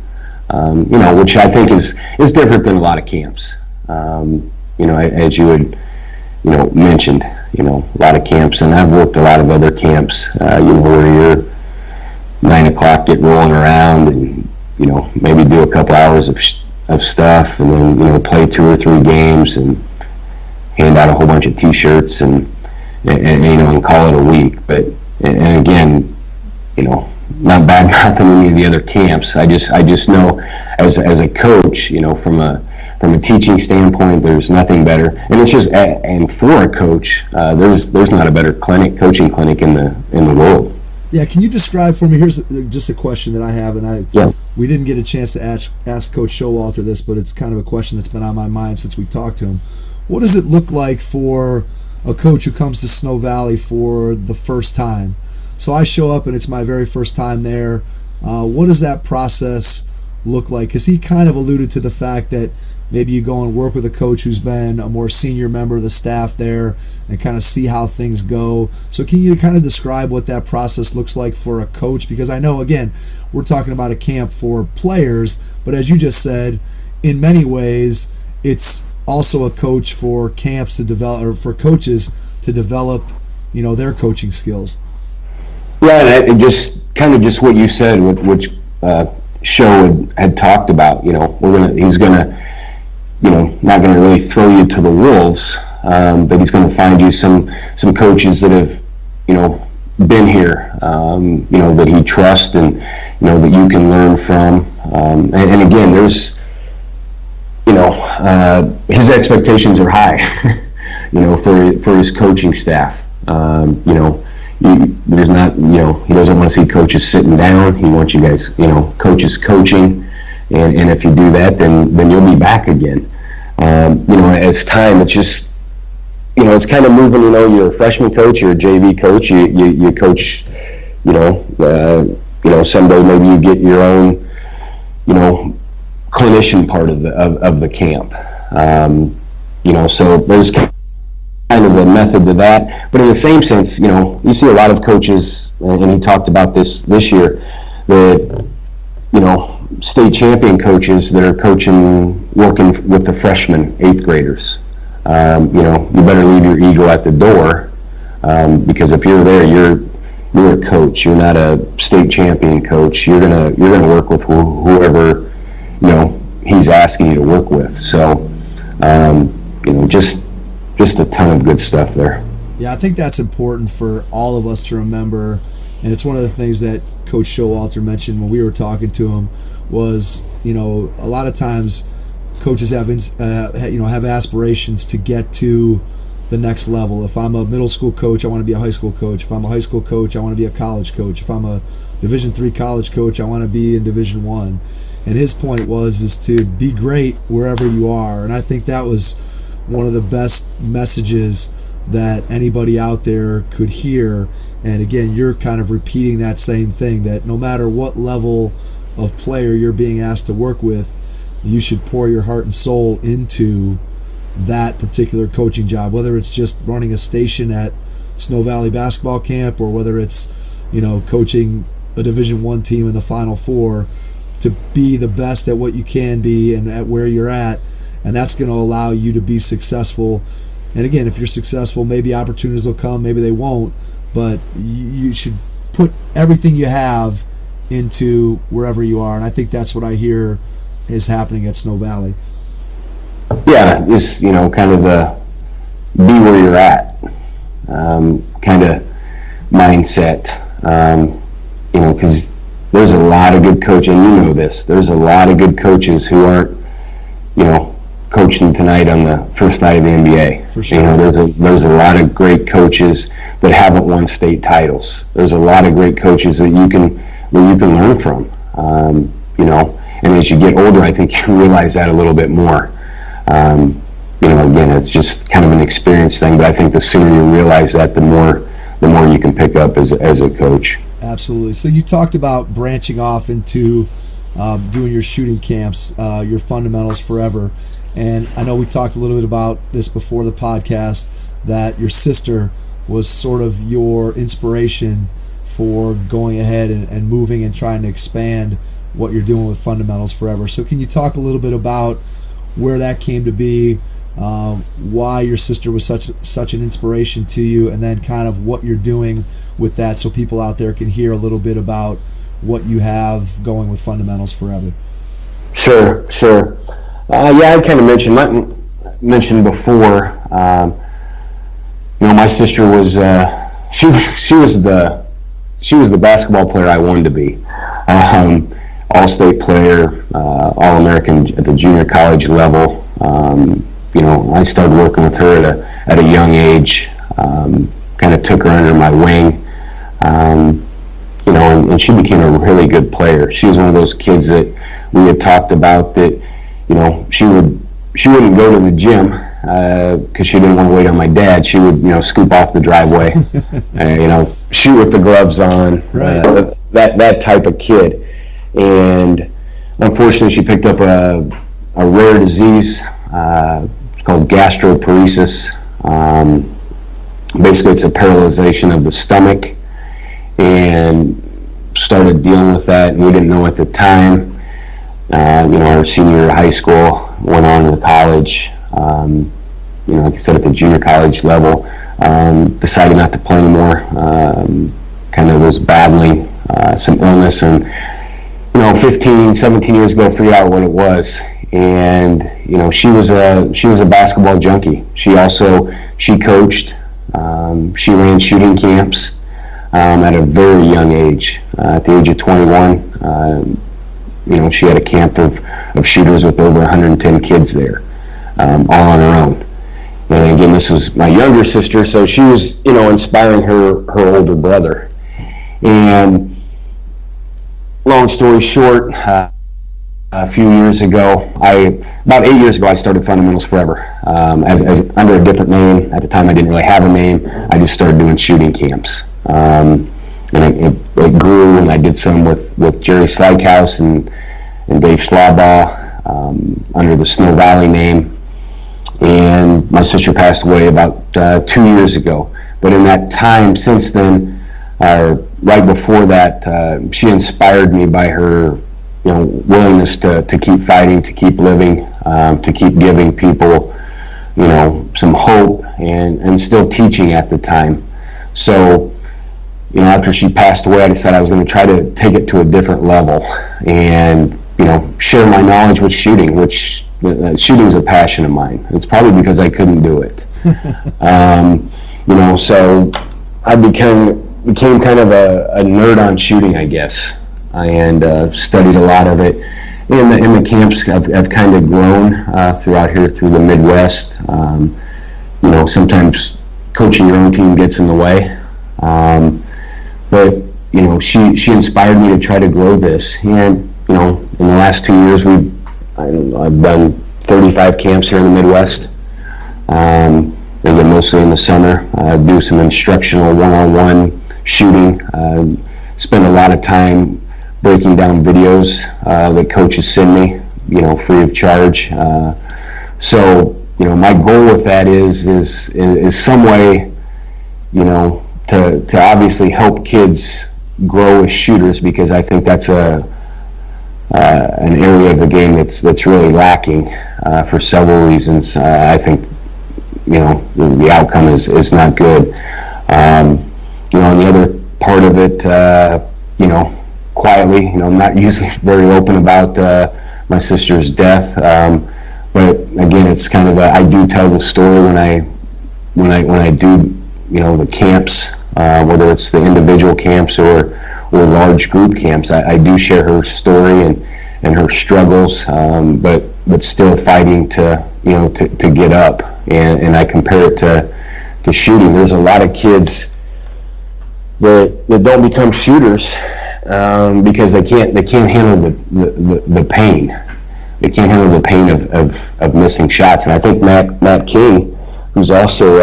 which I think is different than a lot of camps. As you would mentioned, a lot of camps, and I've worked a lot of other camps, where you're 9 o'clock, get rolling around and, maybe do a couple hours of stuff, and then, play 2 or 3 games and hand out a whole bunch of t-shirts and call it a week. But, and again, not bad mouthing any of the other camps. I just know as a coach, from a teaching standpoint, there's nothing better. And it's just, and for a coach, there's not a better coaching clinic in the world. Yeah, can you describe for me? Here's just a question that I have, and we didn't get a chance to ask Coach Showalter this, but it's kind of a question that's been on my mind since we talked to him. What does it look like for a coach who comes to Snow Valley for the first time? So I show up and it's my very first time there. What does that process look like? Because he kind of alluded to the fact that maybe you go and work with a coach who's been a more senior member of the staff there and kind of see how things go. So can you kind of describe what that process looks like for a coach? Because I know, again, we're talking about a camp for players, but as you just said, in many ways, it's also a coach for camps to develop, or for coaches to develop, their coaching skills. Yeah, and just what you said, which Show had talked about. He's gonna, not gonna really throw you to the wolves, but he's gonna find you some coaches that have, been here, that he trusts and that you can learn from. And again, there's, his expectations are high, for his coaching staff. There's not, he doesn't want to see coaches sitting down. He wants you guys, coaches coaching, and if you do that, then you'll be back again. As time, it's just, it's kind of moving. You're a freshman coach, you're a JV coach, you coach, someday maybe you get your own, clinician part of the camp. So there's kind of a method to that, but in the same sense, you see a lot of coaches, and he talked about this year, that state champion coaches that are working with the freshmen, 8th graders. You better leave your ego at the door, because if you're there, you're a coach. You're not a state champion coach. You're gonna work with whoever he's asking you to work with. So just a ton of good stuff there. Yeah, I think that's important for all of us to remember, and it's one of the things that Coach Showalter mentioned when we were talking to him was, a lot of times coaches have aspirations to get to the next level. If I'm a middle school coach, I want to be a high school coach. If I'm a high school coach, I want to be a college coach. If I'm a Division III college coach, I want to be in Division I. And his point is to be great wherever you are, and I think that was one of the best messages that anybody out there could hear. And again, you're kind of repeating that same thing, that no matter what level of player you're being asked to work with, you should pour your heart and soul into that particular coaching job, whether it's just running a station at Snow Valley basketball camp, or whether it's coaching a Division I team in the Final Four, to be the best at what you can be and at where you're at. And that's going to allow you to be successful. And again, if you're successful, maybe opportunities will come, maybe they won't, but you should put everything you have into wherever you are. And I think that's what I hear is happening at Snow Valley. Yeah, just, kind of the be where you're at kind of mindset. Because there's a lot of good coaches, and there's a lot of good coaches who aren't, coaching tonight on the first night of the NBA. For sure. There's a lot of great coaches that haven't won state titles. There's a lot of great coaches that you can learn from. And as you get older, I think you realize that a little bit more. Again, it's just kind of an experience thing, but I think the sooner you realize that, the more you can pick up as a coach. Absolutely. So you talked about branching off into doing your shooting camps, your fundamentals forever. And I know we talked a little bit about this before the podcast, that your sister was sort of your inspiration for going ahead and moving and trying to expand what you're doing with fundamentals forever. So can you talk a little bit about where that came to be, why your sister was such an inspiration to you, and then kind of what you're doing with that, so people out there can hear a little bit about what you have going with Fundamentals Forever. Sure. Yeah, I kind of mentioned before. My sister was she was the basketball player I wanted to be. All-state player, All-American at the junior college level. I started working with her at a young age. Kind of took her under my wing. And she became a really good player. She was one of those kids that we had talked about that, she wouldn't go to the gym because she didn't want to wait on my dad. She would, scoop off the driveway, shoot with the gloves on, right. that type of kid. And unfortunately, she picked up a rare disease called gastroparesis. Basically, it's a paralyzation of the stomach, and started dealing with that. And we didn't know at the time. Our senior year of high school, went on to college. Like I said, at the junior college level, decided not to play anymore. Kind of was battling some illness, and 15, 17 years ago, figured out what it was. And she was a basketball junkie. She coached. She ran shooting camps at a very young age. At the age of 21, she had a camp of shooters with over 110 kids there, all on her own. And again, this was my younger sister, so she was, inspiring her older brother. And long story short, a few years ago, about 8 years ago, I started Fundamentals Forever, as under a different name. At the time, I didn't really have a name. I just started doing shooting camps. And it grew, and I did some with Jerry Slykehouse and Dave Schlaubaugh under the Snow Valley name. And my sister passed away about 2 years ago. But in that time since then, right before that, she inspired me by her willingness to keep fighting, to keep living, to keep giving people, some hope, and still teaching at the time. So, after she passed away, I decided I was going to try to take it to a different level and, share my knowledge with shooting, which shooting is a passion of mine. It's probably because I couldn't do it. So I became kind of a nerd on shooting, I guess, and studied a lot of it. In the camps, have kind of grown throughout here through the Midwest. Sometimes coaching your own team gets in the way, but she inspired me to try to grow this. And in the last 2 years, I've done 35 camps here in the Midwest. They're mostly in the summer. Do some instructional one-on-one shooting. Spend a lot of time breaking down videos that coaches send me, free of charge. So my goal with that is some way, to obviously help kids grow as shooters, because I think that's an area of the game that's really lacking for several reasons. I think the outcome is not good. And the other part of it, quietly, I'm not usually very open about my sister's death, but again, it's kind of I do tell the story when I do the camps, whether it's the individual camps or large group camps. I do share her story and her struggles, but still fighting to get up, and I compare it to shooting. There's a lot of kids that don't become shooters because they can't handle the pain. They can't handle the pain of missing shots. And I think Matt King, who's also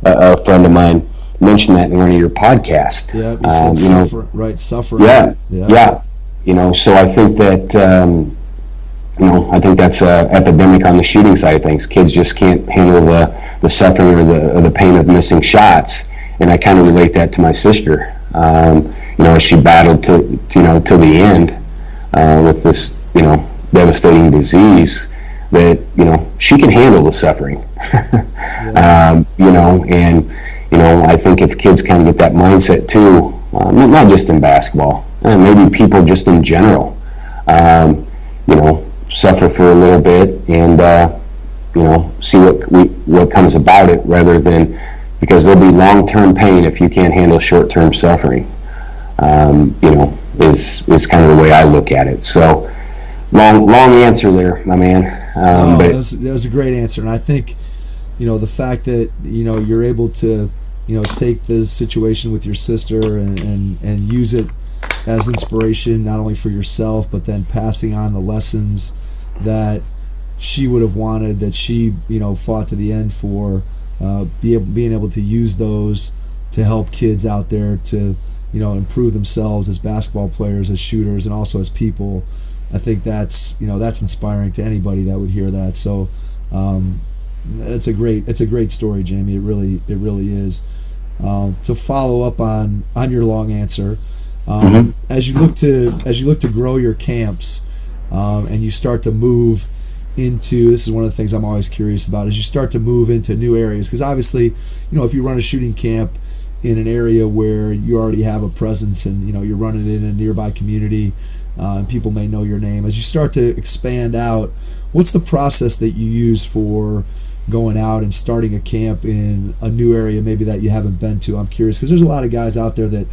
a friend of mine, mentioned that in one of your podcasts. Yeah, he said suffering. Yeah. So I think that I think that's an epidemic on the shooting side of things. Kids just can't handle the suffering or the pain of missing shots, and I kind of relate that to my sister. As she battled till the end with this devastating disease, that, she can handle the suffering. And, I think if kids kind of get that mindset too, not just in basketball, maybe people just in general, suffer for a little bit and, see what comes about it, rather than, because there'll be long-term pain if you can't handle short-term suffering, is kind of the way I look at it. So long answer there, my man. But that was a great answer. And I think, the fact that, you're able to, take the situation with your sister and use it as inspiration, not only for yourself, but then passing on the lessons that she would have wanted, that she, fought to the end for, being able to use those to help kids out there to, improve themselves as basketball players, as shooters, and also as people. I think that's inspiring to anybody that would hear that. So it's a great story, Jamie. It really is. To follow up on your long answer, as you look to grow your camps, and you start to move into, this is one of the things I'm always curious about, is you start to move into new areas, because obviously, if you run a shooting camp in an area where you already have a presence and you're running it in a nearby community, and people may know your name, as you start to expand out, what's the process that you use for going out and starting a camp in a new area maybe that you haven't been to? I'm curious, because there's a lot of guys out there that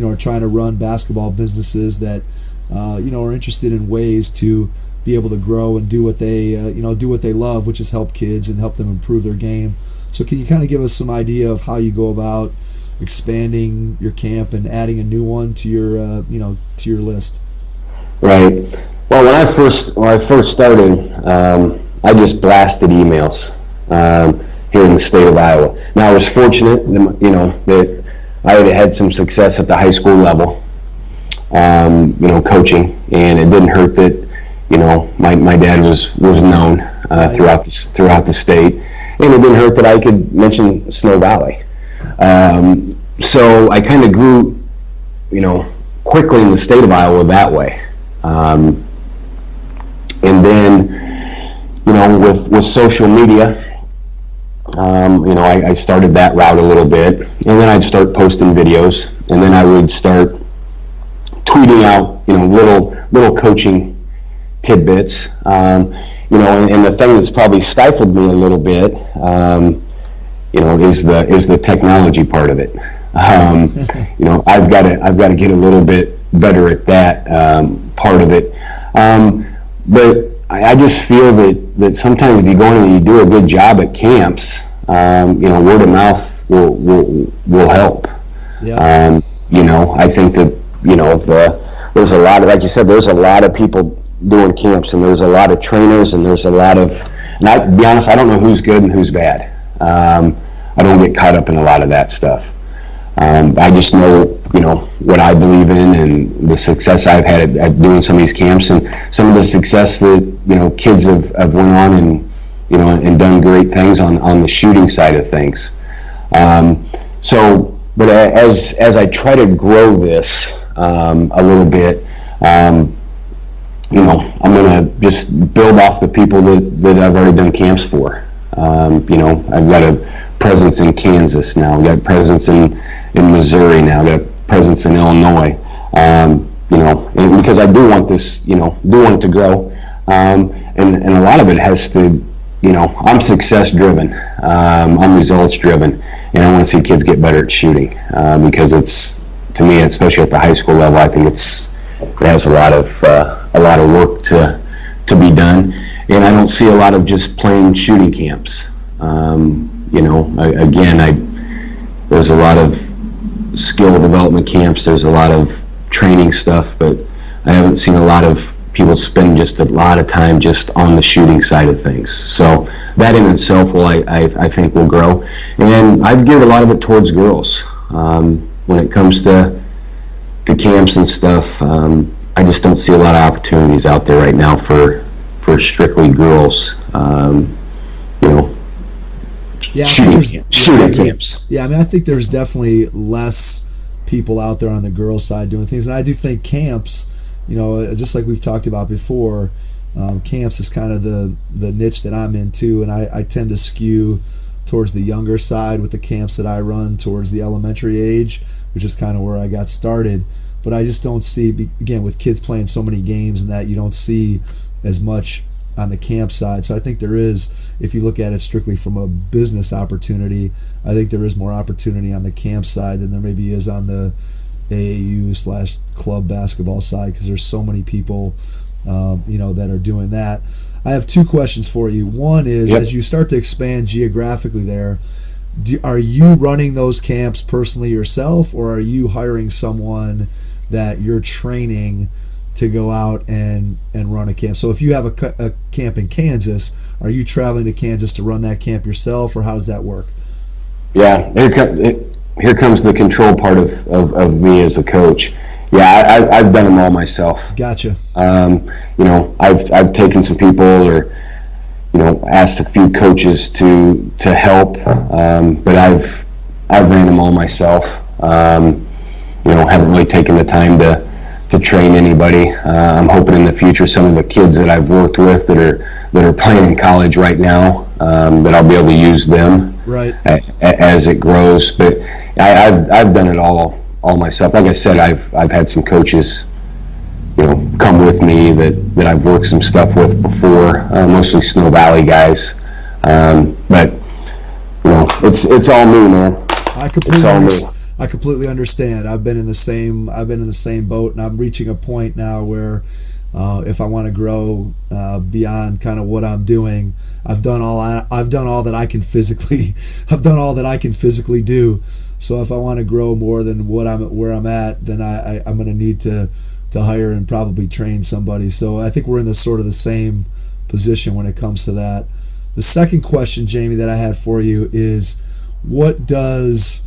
are trying to run basketball businesses that are interested in ways to be able to grow and do what they do what they love, which is help kids and help them improve their game. So can you kind of give us some idea of how you go about expanding your camp and adding a new one to your to your list? Right. Well, when I first started, I just blasted emails here in the state of Iowa. Now, I was fortunate, that I had some success at the high school level, coaching, and it didn't hurt that, my dad was known throughout the state, and it didn't hurt that I could mention Snow Valley. So I kind of grew, quickly in the state of Iowa that way. And then, with social media, I started that route a little bit, and then I'd start posting videos, and then I would start tweeting out, little coaching tidbits, and the thing that's probably stifled me a little bit, is the technology part of it. I've got to get a little bit better at that part of it, but I just feel that sometimes if you go in and you do a good job at camps, word of mouth will help. Yeah. I think that there's a lot of, like you said, there's a lot of people doing camps, and there's a lot of trainers, and there's a lot of, and to be honest, I don't know who's good and who's bad. I don't get caught up in a lot of that stuff. I just know, what I believe in, and the success I've had at doing some of these camps, and some of the success that, kids have went on and done great things on the shooting side of things. But as I try to grow this a little bit, I'm going to just build off the people that I've already done camps for. I've got a presence in Kansas now. I've got a presence in Missouri now. I've got a presence in Illinois. And because I do want this, do want it to grow. And a lot of it has to, I'm success driven. I'm results driven. And I want to see kids get better at shooting, because it's, to me, especially at the high school level, I think it has a lot of work to be done. And I don't see a lot of just plain shooting camps. There's a lot of skill development camps, there's a lot of training stuff, but I haven't seen a lot of people spend just a lot of time just on the shooting side of things. So that in itself I think will grow. And I've geared a lot of it towards girls. When it comes to camps and stuff, I just don't see a lot of opportunities out there right now for strictly girls. Shooting camps. Yeah, I think there's definitely less people out there on the girls' side doing things, and I do think camps, just like we've talked about before, Camps is kind of the niche that I'm into, and I tend to skew towards the younger side with the camps that I run, towards the elementary age, which is kind of where I got started. But I just don't see, again, with kids playing so many games and that, you don't see as much on the camp side. So I think there is, if you look at it strictly from a business opportunity, I think there is more opportunity on the camp side than there maybe is on the AAU/club basketball side, because there's so many people that are doing that. I have two questions for you. One is, as you start to expand geographically there, are you running those camps personally yourself, or are you hiring someone that you're training to go out and run a camp? So if you have a camp in Kansas, are you traveling to Kansas to run that camp yourself, or how does that work? Yeah, here comes the control part of me as a coach. Yeah, I've done them all myself. Gotcha. I've taken some people, or asked a few coaches to help, but I've ran them all myself. Haven't really taken the time to train anybody. I'm hoping in the future some of the kids that I've worked with that are playing in college right now, that I'll be able to use them right as it grows. But I've done it all myself. Like I said, I've had some coaches come with me that I've worked some stuff with before, mostly Snow Valley guys. But it's all me, man. I completely understand. I've been in the same boat, and I'm reaching a point now where if I want to grow beyond kind of what I'm doing, I've done all that I can physically do. So if I want to grow more than where I'm at, then I'm going to need to hire and probably train somebody. So I think we're in the sort of the same position when it comes to that. The second question, Jamie, that I had for you is, what does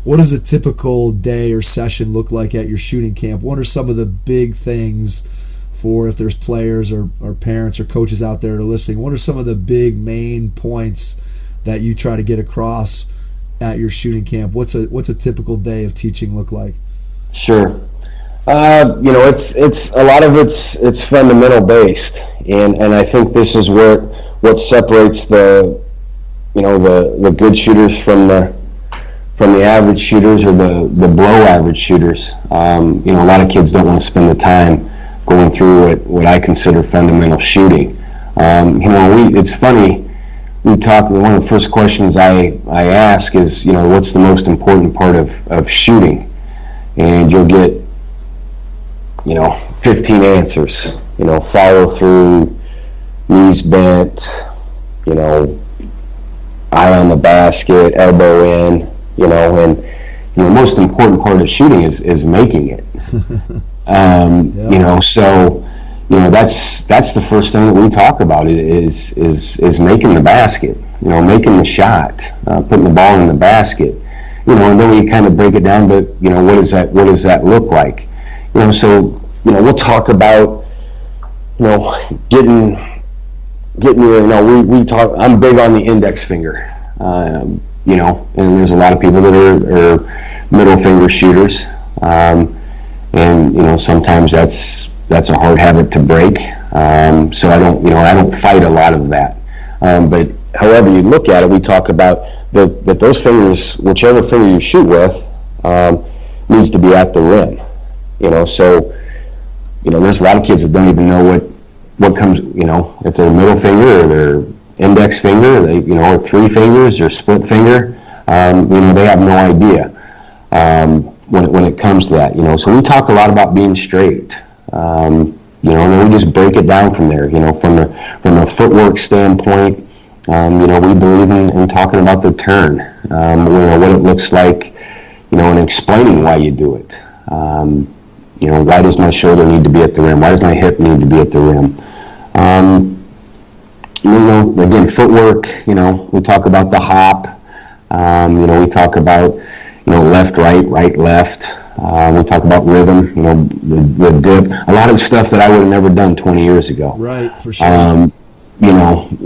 a typical day or session look like at your shooting camp? What are some of the big things for, if there's players or parents or coaches out there that are listening, what are some of the big main points that you try to get across at your shooting camp? What's a typical day of teaching look like? Sure. It's a lot of it's fundamental based, and I think this is what separates the good shooters from the average shooters, or the below average shooters. A lot of kids don't want to spend the time going through what I consider fundamental shooting. It's funny. We talk. One of the first questions I ask is, what's the most important part of shooting, and you'll get 15 answers. Follow through, knees bent, eye on the basket, elbow in, and the most important part of shooting is making it. That's the first thing that we talk about is making the basket, making the shot, putting the ball in the basket, and then we kind of break it down. But what does that look like? So we'll talk about getting your we talk. I'm big on the index finger, and there's a lot of people that are middle finger shooters, and sometimes that's a hard habit to break. So I don't fight a lot of that. But however you look at it, we talk about that those fingers, whichever finger you shoot with, needs to be at the rim. So there's a lot of kids that don't even know what comes, if they're middle finger or their index finger, or three fingers or split finger, they have no idea when it comes to that. So we talk a lot about being straight, and then we just break it down from there. From a footwork standpoint, we believe in talking about the turn, what it looks like, and explaining why you do it. Why does my shoulder need to be at the rim? Why does my hip need to be at the rim? Again, footwork, we talk about the hop. We talk about, left, right, left. We talk about rhythm, the dip. A lot of stuff that I would have never done 20 years ago. Right, for sure.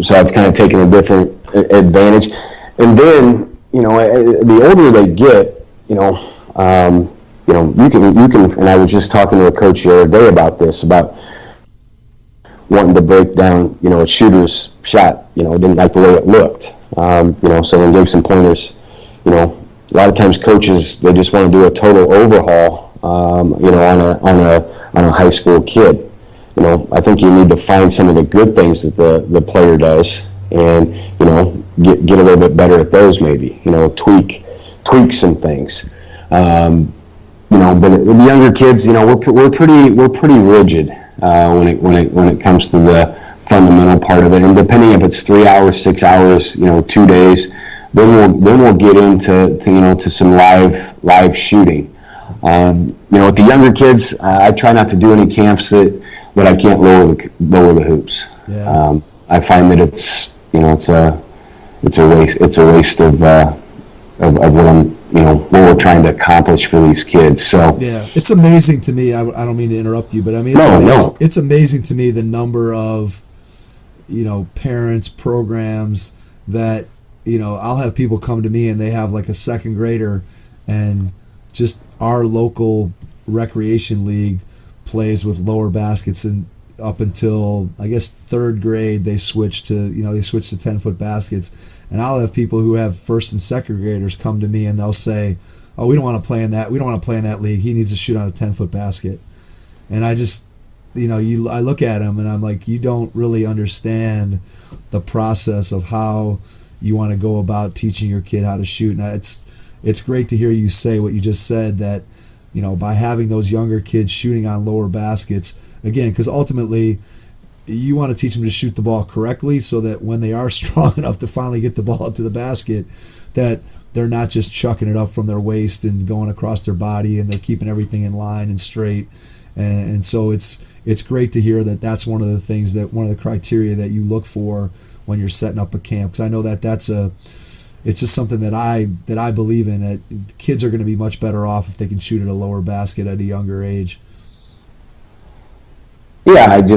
So I've kind of taken a different advantage. And then, the older they get, you can, and I was just talking to a coach the other day about this, about wanting to break down, a shooter's shot. Didn't like the way it looked. Someone gave some pointers. A lot of times coaches, they just want to do a total overhaul, on a high school kid. I think you need to find some of the good things that the player does, and get a little bit better at those. Maybe tweak some things. But the younger kids, we're pretty rigid when it comes to the fundamental part of it. And depending if it's 3 hours, 6 hours, 2 days, then we'll get into some live shooting. With the younger kids, I try not to do any camps that I can't lower the hoops. Yeah. I find that it's a waste of what we're trying to accomplish for these kids. So yeah, it's amazing to me. I don't mean to interrupt you, but I mean, it's amazing to me the number of parents, programs that I'll have people come to me and they have like a second grader, and just our local recreation league plays with lower baskets, and up until I guess third grade they switch to 10-foot baskets. And I'll have people who have first and second graders come to me and they'll say, "Oh, we don't want to play in that. We don't want to play in that league. He needs to shoot on a 10-foot basket." And I just, I look at him and I'm like, you don't really understand the process of how you want to go about teaching your kid how to shoot. And it's great to hear you say what you just said, that by having those younger kids shooting on lower baskets, again, because ultimately you want to teach them to shoot the ball correctly, so that when they are strong enough to finally get the ball up to the basket, that they're not just chucking it up from their waist and going across their body, and they're keeping everything in line and straight. And so it's great to hear that that's one of the criteria that you look for when you're setting up a camp, because I know it's just something that I believe in, that kids are going to be much better off if they can shoot at a lower basket at a younger age. Yeah, I'm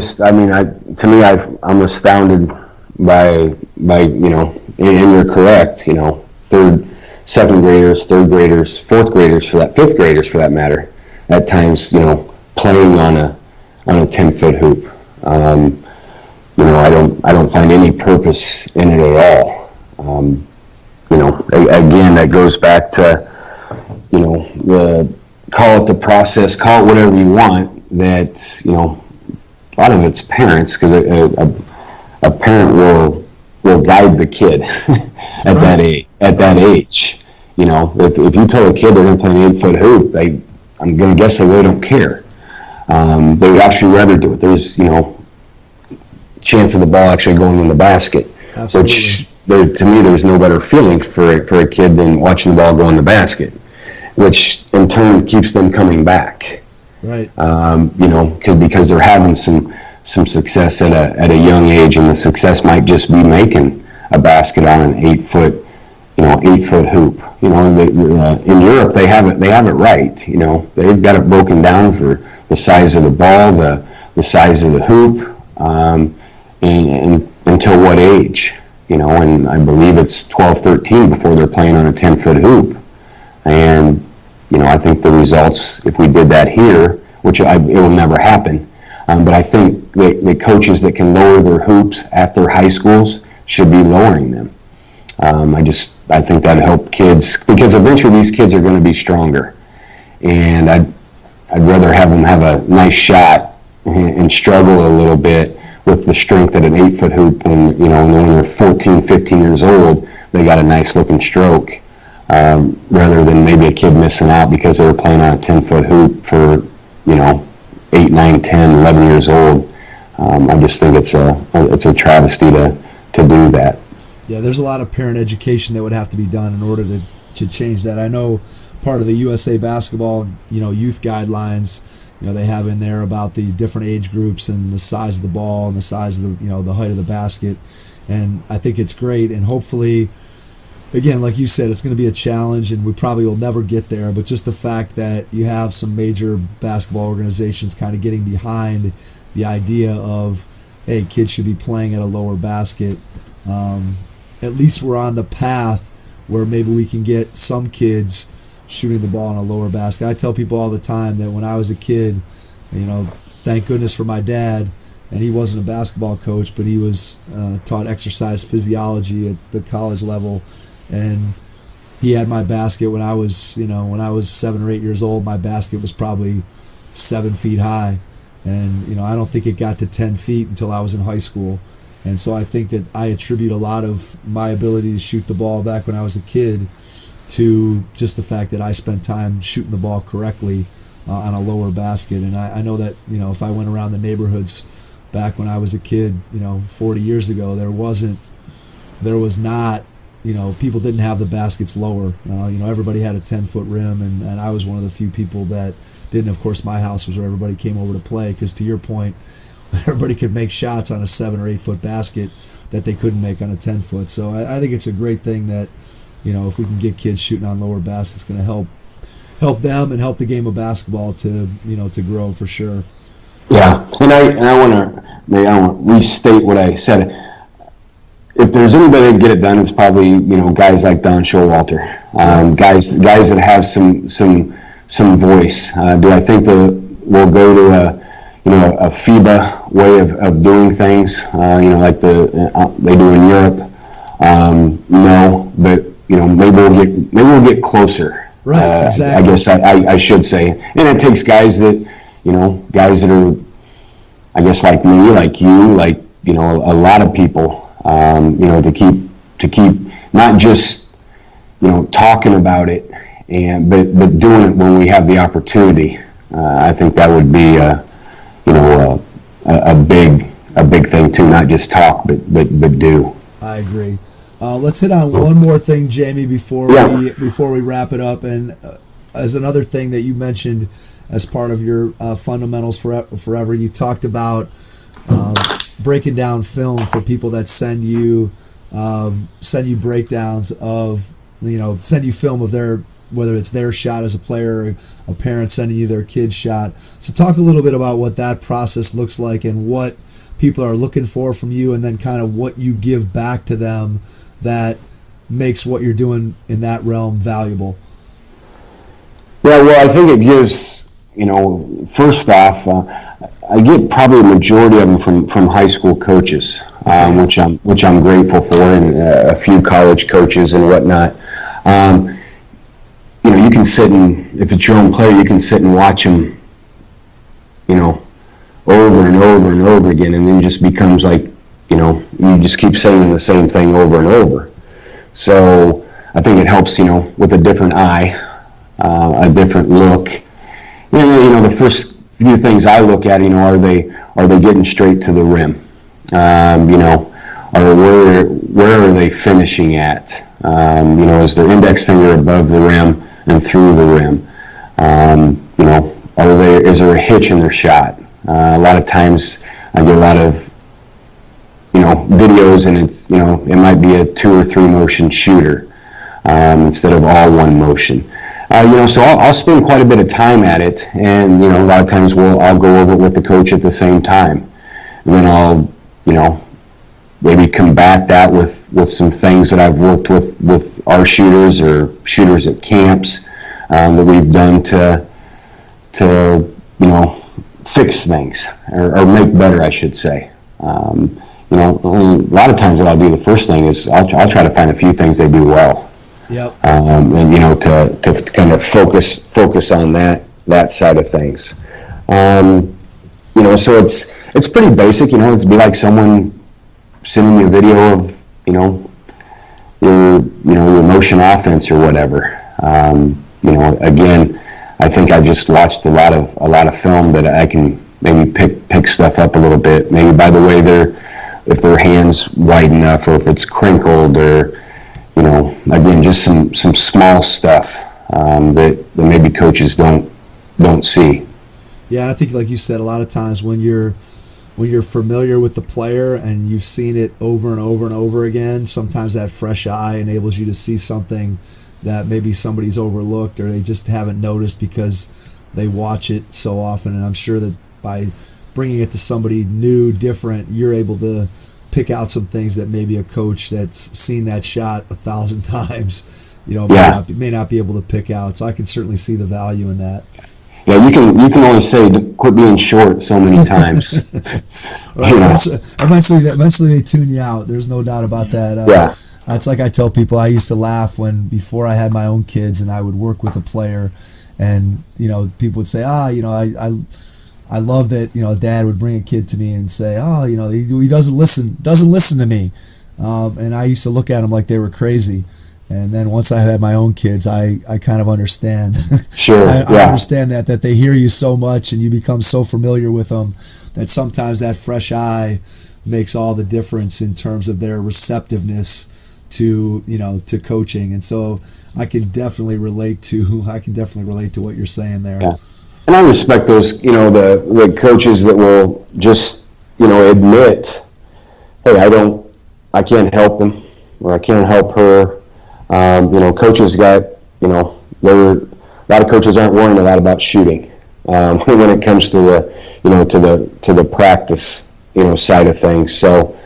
astounded by and you're correct. Second graders, third graders, fourth graders, fifth graders for that matter, at times playing on a 10-foot hoop. I don't find any purpose in it at all. Again, that goes back to call it the process, call it whatever you want. That a lot of it's parents, because a parent will guide the kid at that age. If you told a kid they're going to play an 8-foot hoop, I'm going to guess they really don't care. They would actually rather do it. There's chance of the ball actually going in the basket. Absolutely. Which to me there's no better feeling for a kid than watching the ball go in the basket, which in turn keeps them coming back. Right. Because they're having some success at a young age, and the success might just be making a basket on an 8-foot, 8-foot hoop. In Europe they have it right. They've got it broken down for the size of the ball, the size of the hoop, and until what age. And I believe it's 12, 13 before they're playing on a 10-foot hoop. And I think the results, if we did that here, which it will never happen, but I think the coaches that can lower their hoops at their high schools should be lowering them. I think that'd help kids, because eventually these kids are going to be stronger, and I'd rather have them have a nice shot and struggle a little bit with the strength at an 8-foot hoop, and when they're 14, 15 years old, they got a nice looking stroke. Rather than maybe a kid missing out because they were playing on a 10-foot hoop for 8, 9, 10, 11 years old. I just think it's a travesty to do that. Yeah, there's a lot of parent education that would have to be done in order to change that. I know part of the USA Basketball youth guidelines, they have in there about the different age groups and the size of the ball and the size of the height of the basket, and I think it's great. And hopefully, again, like you said, it's going to be a challenge, and we probably will never get there, but just the fact that you have some major basketball organizations kind of getting behind the idea of, hey, kids should be playing at a lower basket, at least we're on the path where maybe we can get some kids shooting the ball in a lower basket. I tell people all the time that when I was a kid, thank goodness for my dad, and he wasn't a basketball coach, but he was taught exercise physiology at the college level, and he had my basket when I was 7 or 8 years old. My basket was probably 7 feet high, and I don't think it got to 10 feet until I was in high school. And so I think that I attribute a lot of my ability to shoot the ball back when I was a kid to just the fact that I spent time shooting the ball correctly on a lower basket. And I know that if I went around the neighborhoods back when I was a kid, 40 years ago, there was not, people didn't have the baskets lower. Everybody had a 10-foot rim, and I was one of the few people that didn't. Of course, my house was where everybody came over to play, because to your point, everybody could make shots on a 7 or 8 foot basket that they couldn't make on a 10-foot. So I think it's a great thing that, if we can get kids shooting on lower baskets, it's going to help them and help the game of basketball to grow for sure. Yeah, and I want to restate what I said. If there's anybody that can get it done, it's probably guys like Don Showalter, guys that have some voice. Do I think that we'll go to a FIBA way of doing things, like they do in Europe? No, but maybe we'll get closer. Right, exactly. I guess I should say, and it takes guys that are, I guess, like me, like you, like a lot of people, to keep not just talking about it, but doing it when we have the opportunity. I think that would be a big thing too, not just talk, but do. I agree. Let's hit on one more thing, Jamie, before we wrap it up. And as another thing that you mentioned as part of your fundamentals forever, you talked about breaking down film for people that send you breakdowns of send you film of whether it's their shot as a player, or a parent sending you their kid's shot. So talk a little bit about what that process looks like and what people are looking for from you, and then kind of what you give back to them that makes what you're doing in that realm valuable. Yeah, well, I think it gives, first off, I get probably a majority of them from high school coaches, which I'm grateful for, and a few college coaches and whatnot. You can sit and, if it's your own player, you can sit and watch them, over and over and over again, and then it just becomes like, you just keep saying the same thing over and over. So I think it helps, with a different eye, a different look. The first few things I look at, are they getting straight to the rim? Or where are they finishing at? Is their index finger above the rim and through the rim? Is there a hitch in their shot? A lot of times I get a lot of videos, and it's it might be a 2 or 3 motion shooter instead of all one motion. So I'll spend quite a bit of time at it, and a lot of times I'll go over it with the coach at the same time, and then I'll maybe combat that with some things that I've worked with our shooters or shooters at camps that we've done to fix things or make better, I should say. A lot of times what I'll do, the first thing is I'll try to find a few things they do well. Yep. And to kind of focus on that side of things. So it's pretty basic. It'd be like someone sending you a video of your motion offense or whatever. Again, I think I just watched a lot of film that I can maybe pick stuff up a little bit. Maybe by the way if their hand's wide enough, or if it's crinkled, or again, just some small stuff that maybe coaches don't see. Yeah, and I think, like you said, a lot of times when you're familiar with the player and you've seen it over and over and over again, sometimes that fresh eye enables you to see something that maybe somebody's overlooked or they just haven't noticed because they watch it so often. And I'm sure that by bringing it to somebody new, different, you're able to pick out some things that maybe a coach that's seen that shot 1,000 times, may not be able to pick out. So I can certainly see the value in that. Yeah, you can only say quit being short so many times. Right, eventually they tune you out. There's no doubt about that. Yeah. It's like I tell people, I used to laugh before I had my own kids and I would work with a player, and people would say, I love that Dad would bring a kid to me and say, he doesn't listen to me, and I used to look at them like they were crazy. And then once I had my own kids, I kind of understand. Sure. I understand that they hear you so much and you become so familiar with them that sometimes that fresh eye makes all the difference in terms of their receptiveness to coaching. And so I can definitely relate to what you're saying there. Yeah. And I respect those, the coaches that will just, admit, hey, I can't help him, or I can't help her. Coaches got, a lot of coaches aren't worrying a lot about shooting when it comes to the practice, side of things. So,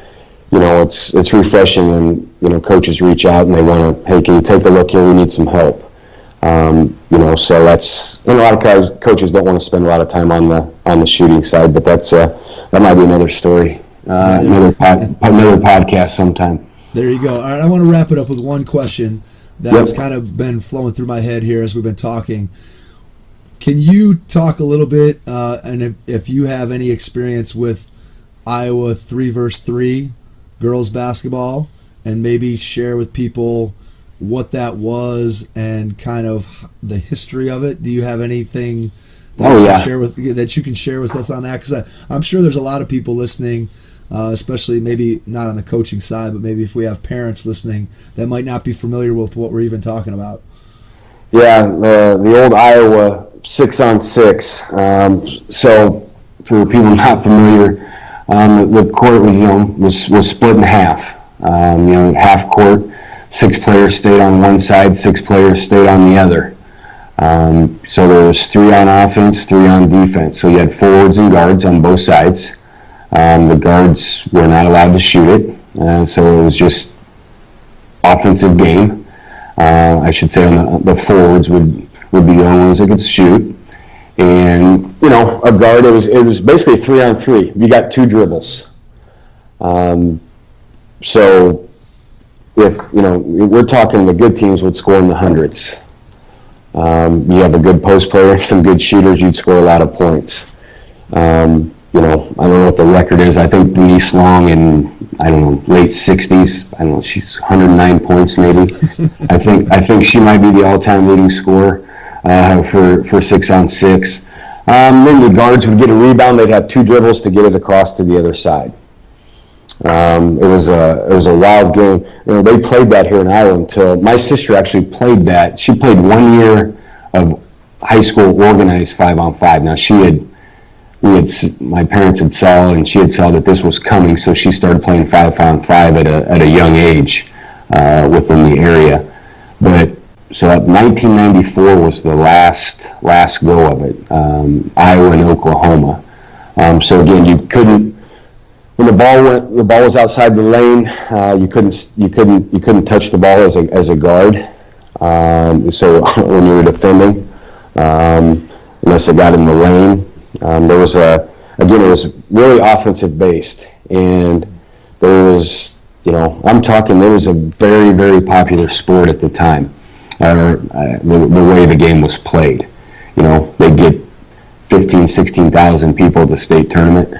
it's refreshing when, coaches reach out and they want to, hey, can you take a look here? We need some help. So that's, a lot of coaches don't want to spend a lot of time on the shooting side, but that might be another story, another podcast sometime. There you go. All right, I want to wrap it up with one question that's kind of been flowing through my head here as we've been talking. Can you talk a little bit, and if you have any experience with Iowa 3-versus-3 girls basketball, and maybe share with people what that was and kind of the history of it? Do you have anything that you can share with us on that? Because I'm sure there's a lot of people listening, especially maybe not on the coaching side, but maybe if we have parents listening that might not be familiar with what we're even talking about. Yeah, the old Iowa 6-on-6. So for people not familiar, the court was split in half. Half court, 6 players stayed on one side, 6 players stayed on the other. So there was 3 on offense, 3 on defense. So you had forwards and guards on both sides. The guards were not allowed to shoot it, so it was just offensive game. I should say the forwards would be the only ones that could shoot. And, a guard, it was basically 3-on-3. You got 2 dribbles. So if, we're talking the good teams would score in the hundreds. You have a good post player, some good shooters, you'd score a lot of points. I don't know what the record is. I think Denise Long in, late 60s. She's 109 points maybe. I think she might be the all-time leading scorer for 6-on-6. Then the guards would get a rebound. They'd have 2 dribbles to get it across to the other side. It was a wild game. They played that here in Iowa until my sister actually played that. She played 1 year of high school organized 5-on-5. Now my parents had saw and she had saw that this was coming, so she started playing 5-on-5 at a young age within the area. But so 1994 was the last go of it, Iowa and Oklahoma. So again, you couldn't, when the ball was outside the lane, you couldn't touch the ball as a guard. So when you were defending, unless it got in the lane. There was it was really offensive based, and there was, there was a very, very popular sport at the time, the way the game was played. They'd get 15,000, 16,000 people at the state tournament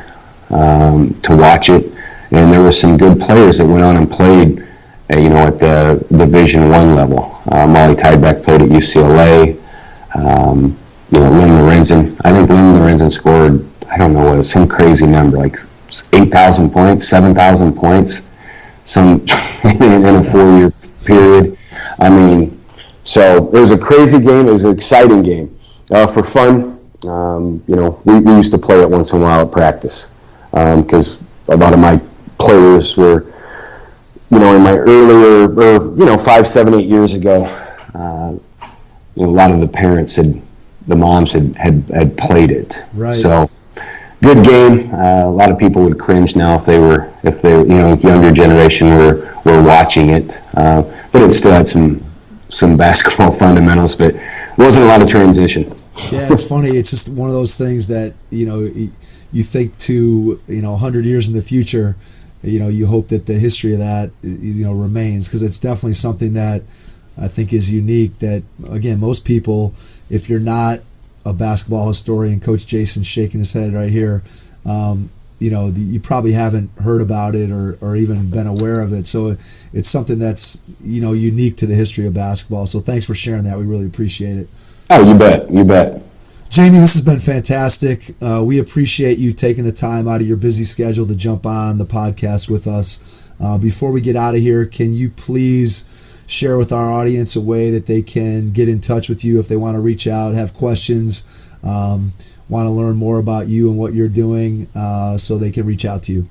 to watch it, and there were some good players that went on and played, at the Division I level. Molly Tybeck played at UCLA. Lynn Lorenzen. I think Lynn Lorenzen scored, some crazy number, like 8,000 points, 7,000 points, some in a 4-year period. So it was a crazy game. It was an exciting game. For fun, we used to play it once in a while at practice, because a lot of my players were, in my earlier, 5, 7, 8 years ago, a lot of the parents the moms had played it. Right. So good game. A lot of people would cringe now if they younger generation were watching it. But it still had some basketball fundamentals, but there wasn't a lot of transition. Yeah, it's funny. It's just one of those things that, you think to, 100 years in the future, you hope that the history of that, remains, because it's definitely something that I think is unique that, again, most people, if you're not a basketball historian, Coach Jason's shaking his head right here, you probably haven't heard about it or even been aware of it. So it's something that's, unique to the history of basketball. So thanks for sharing that. We really appreciate it. Oh, you bet. You bet. Jamie, this has been fantastic. We appreciate you taking the time out of your busy schedule to jump on the podcast with us. Before we get out of here, can you please share with our audience a way that they can get in touch with you if they want to reach out, have questions, want to learn more about you and what you're doing, so they can reach out to you?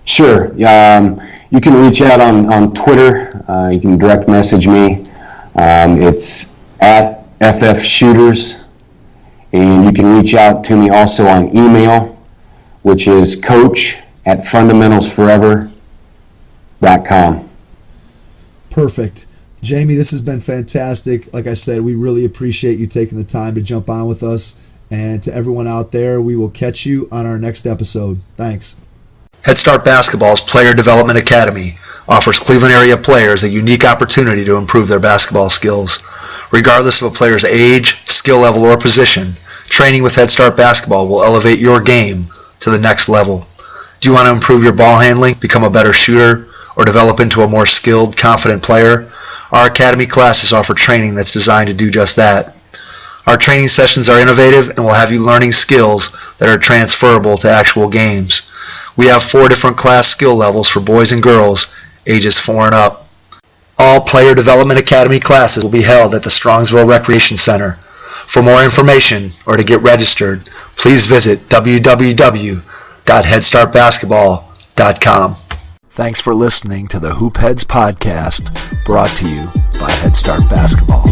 Sure. You can reach out on Twitter. You can direct message me. It's at FF Shooters. And you can reach out to me also on email, which is coach@fundamentalsforever.com. Perfect. Jamie, this has been fantastic. Like I said, we really appreciate you taking the time to jump on with us. And to everyone out there, we will catch you on our next episode. Thanks. Head Start Basketball's Player Development Academy offers Cleveland area players a unique opportunity to improve their basketball skills. Regardless of a player's age, skill level, or position, training with Head Start Basketball will elevate your game to the next level. Do you want to improve your ball handling, become a better shooter, or develop into a more skilled, confident player? Our Academy classes offer training that's designed to do just that. Our training sessions are innovative and will have you learning skills that are transferable to actual games. We have 4 different class skill levels for boys and girls, ages 4 and up. All Player Development Academy classes will be held at the Strongsville Recreation Center. For more information or to get registered, please visit www.headstartbasketball.com. Thanks for listening to the Hoop Heads podcast, brought to you by Head Start Basketball.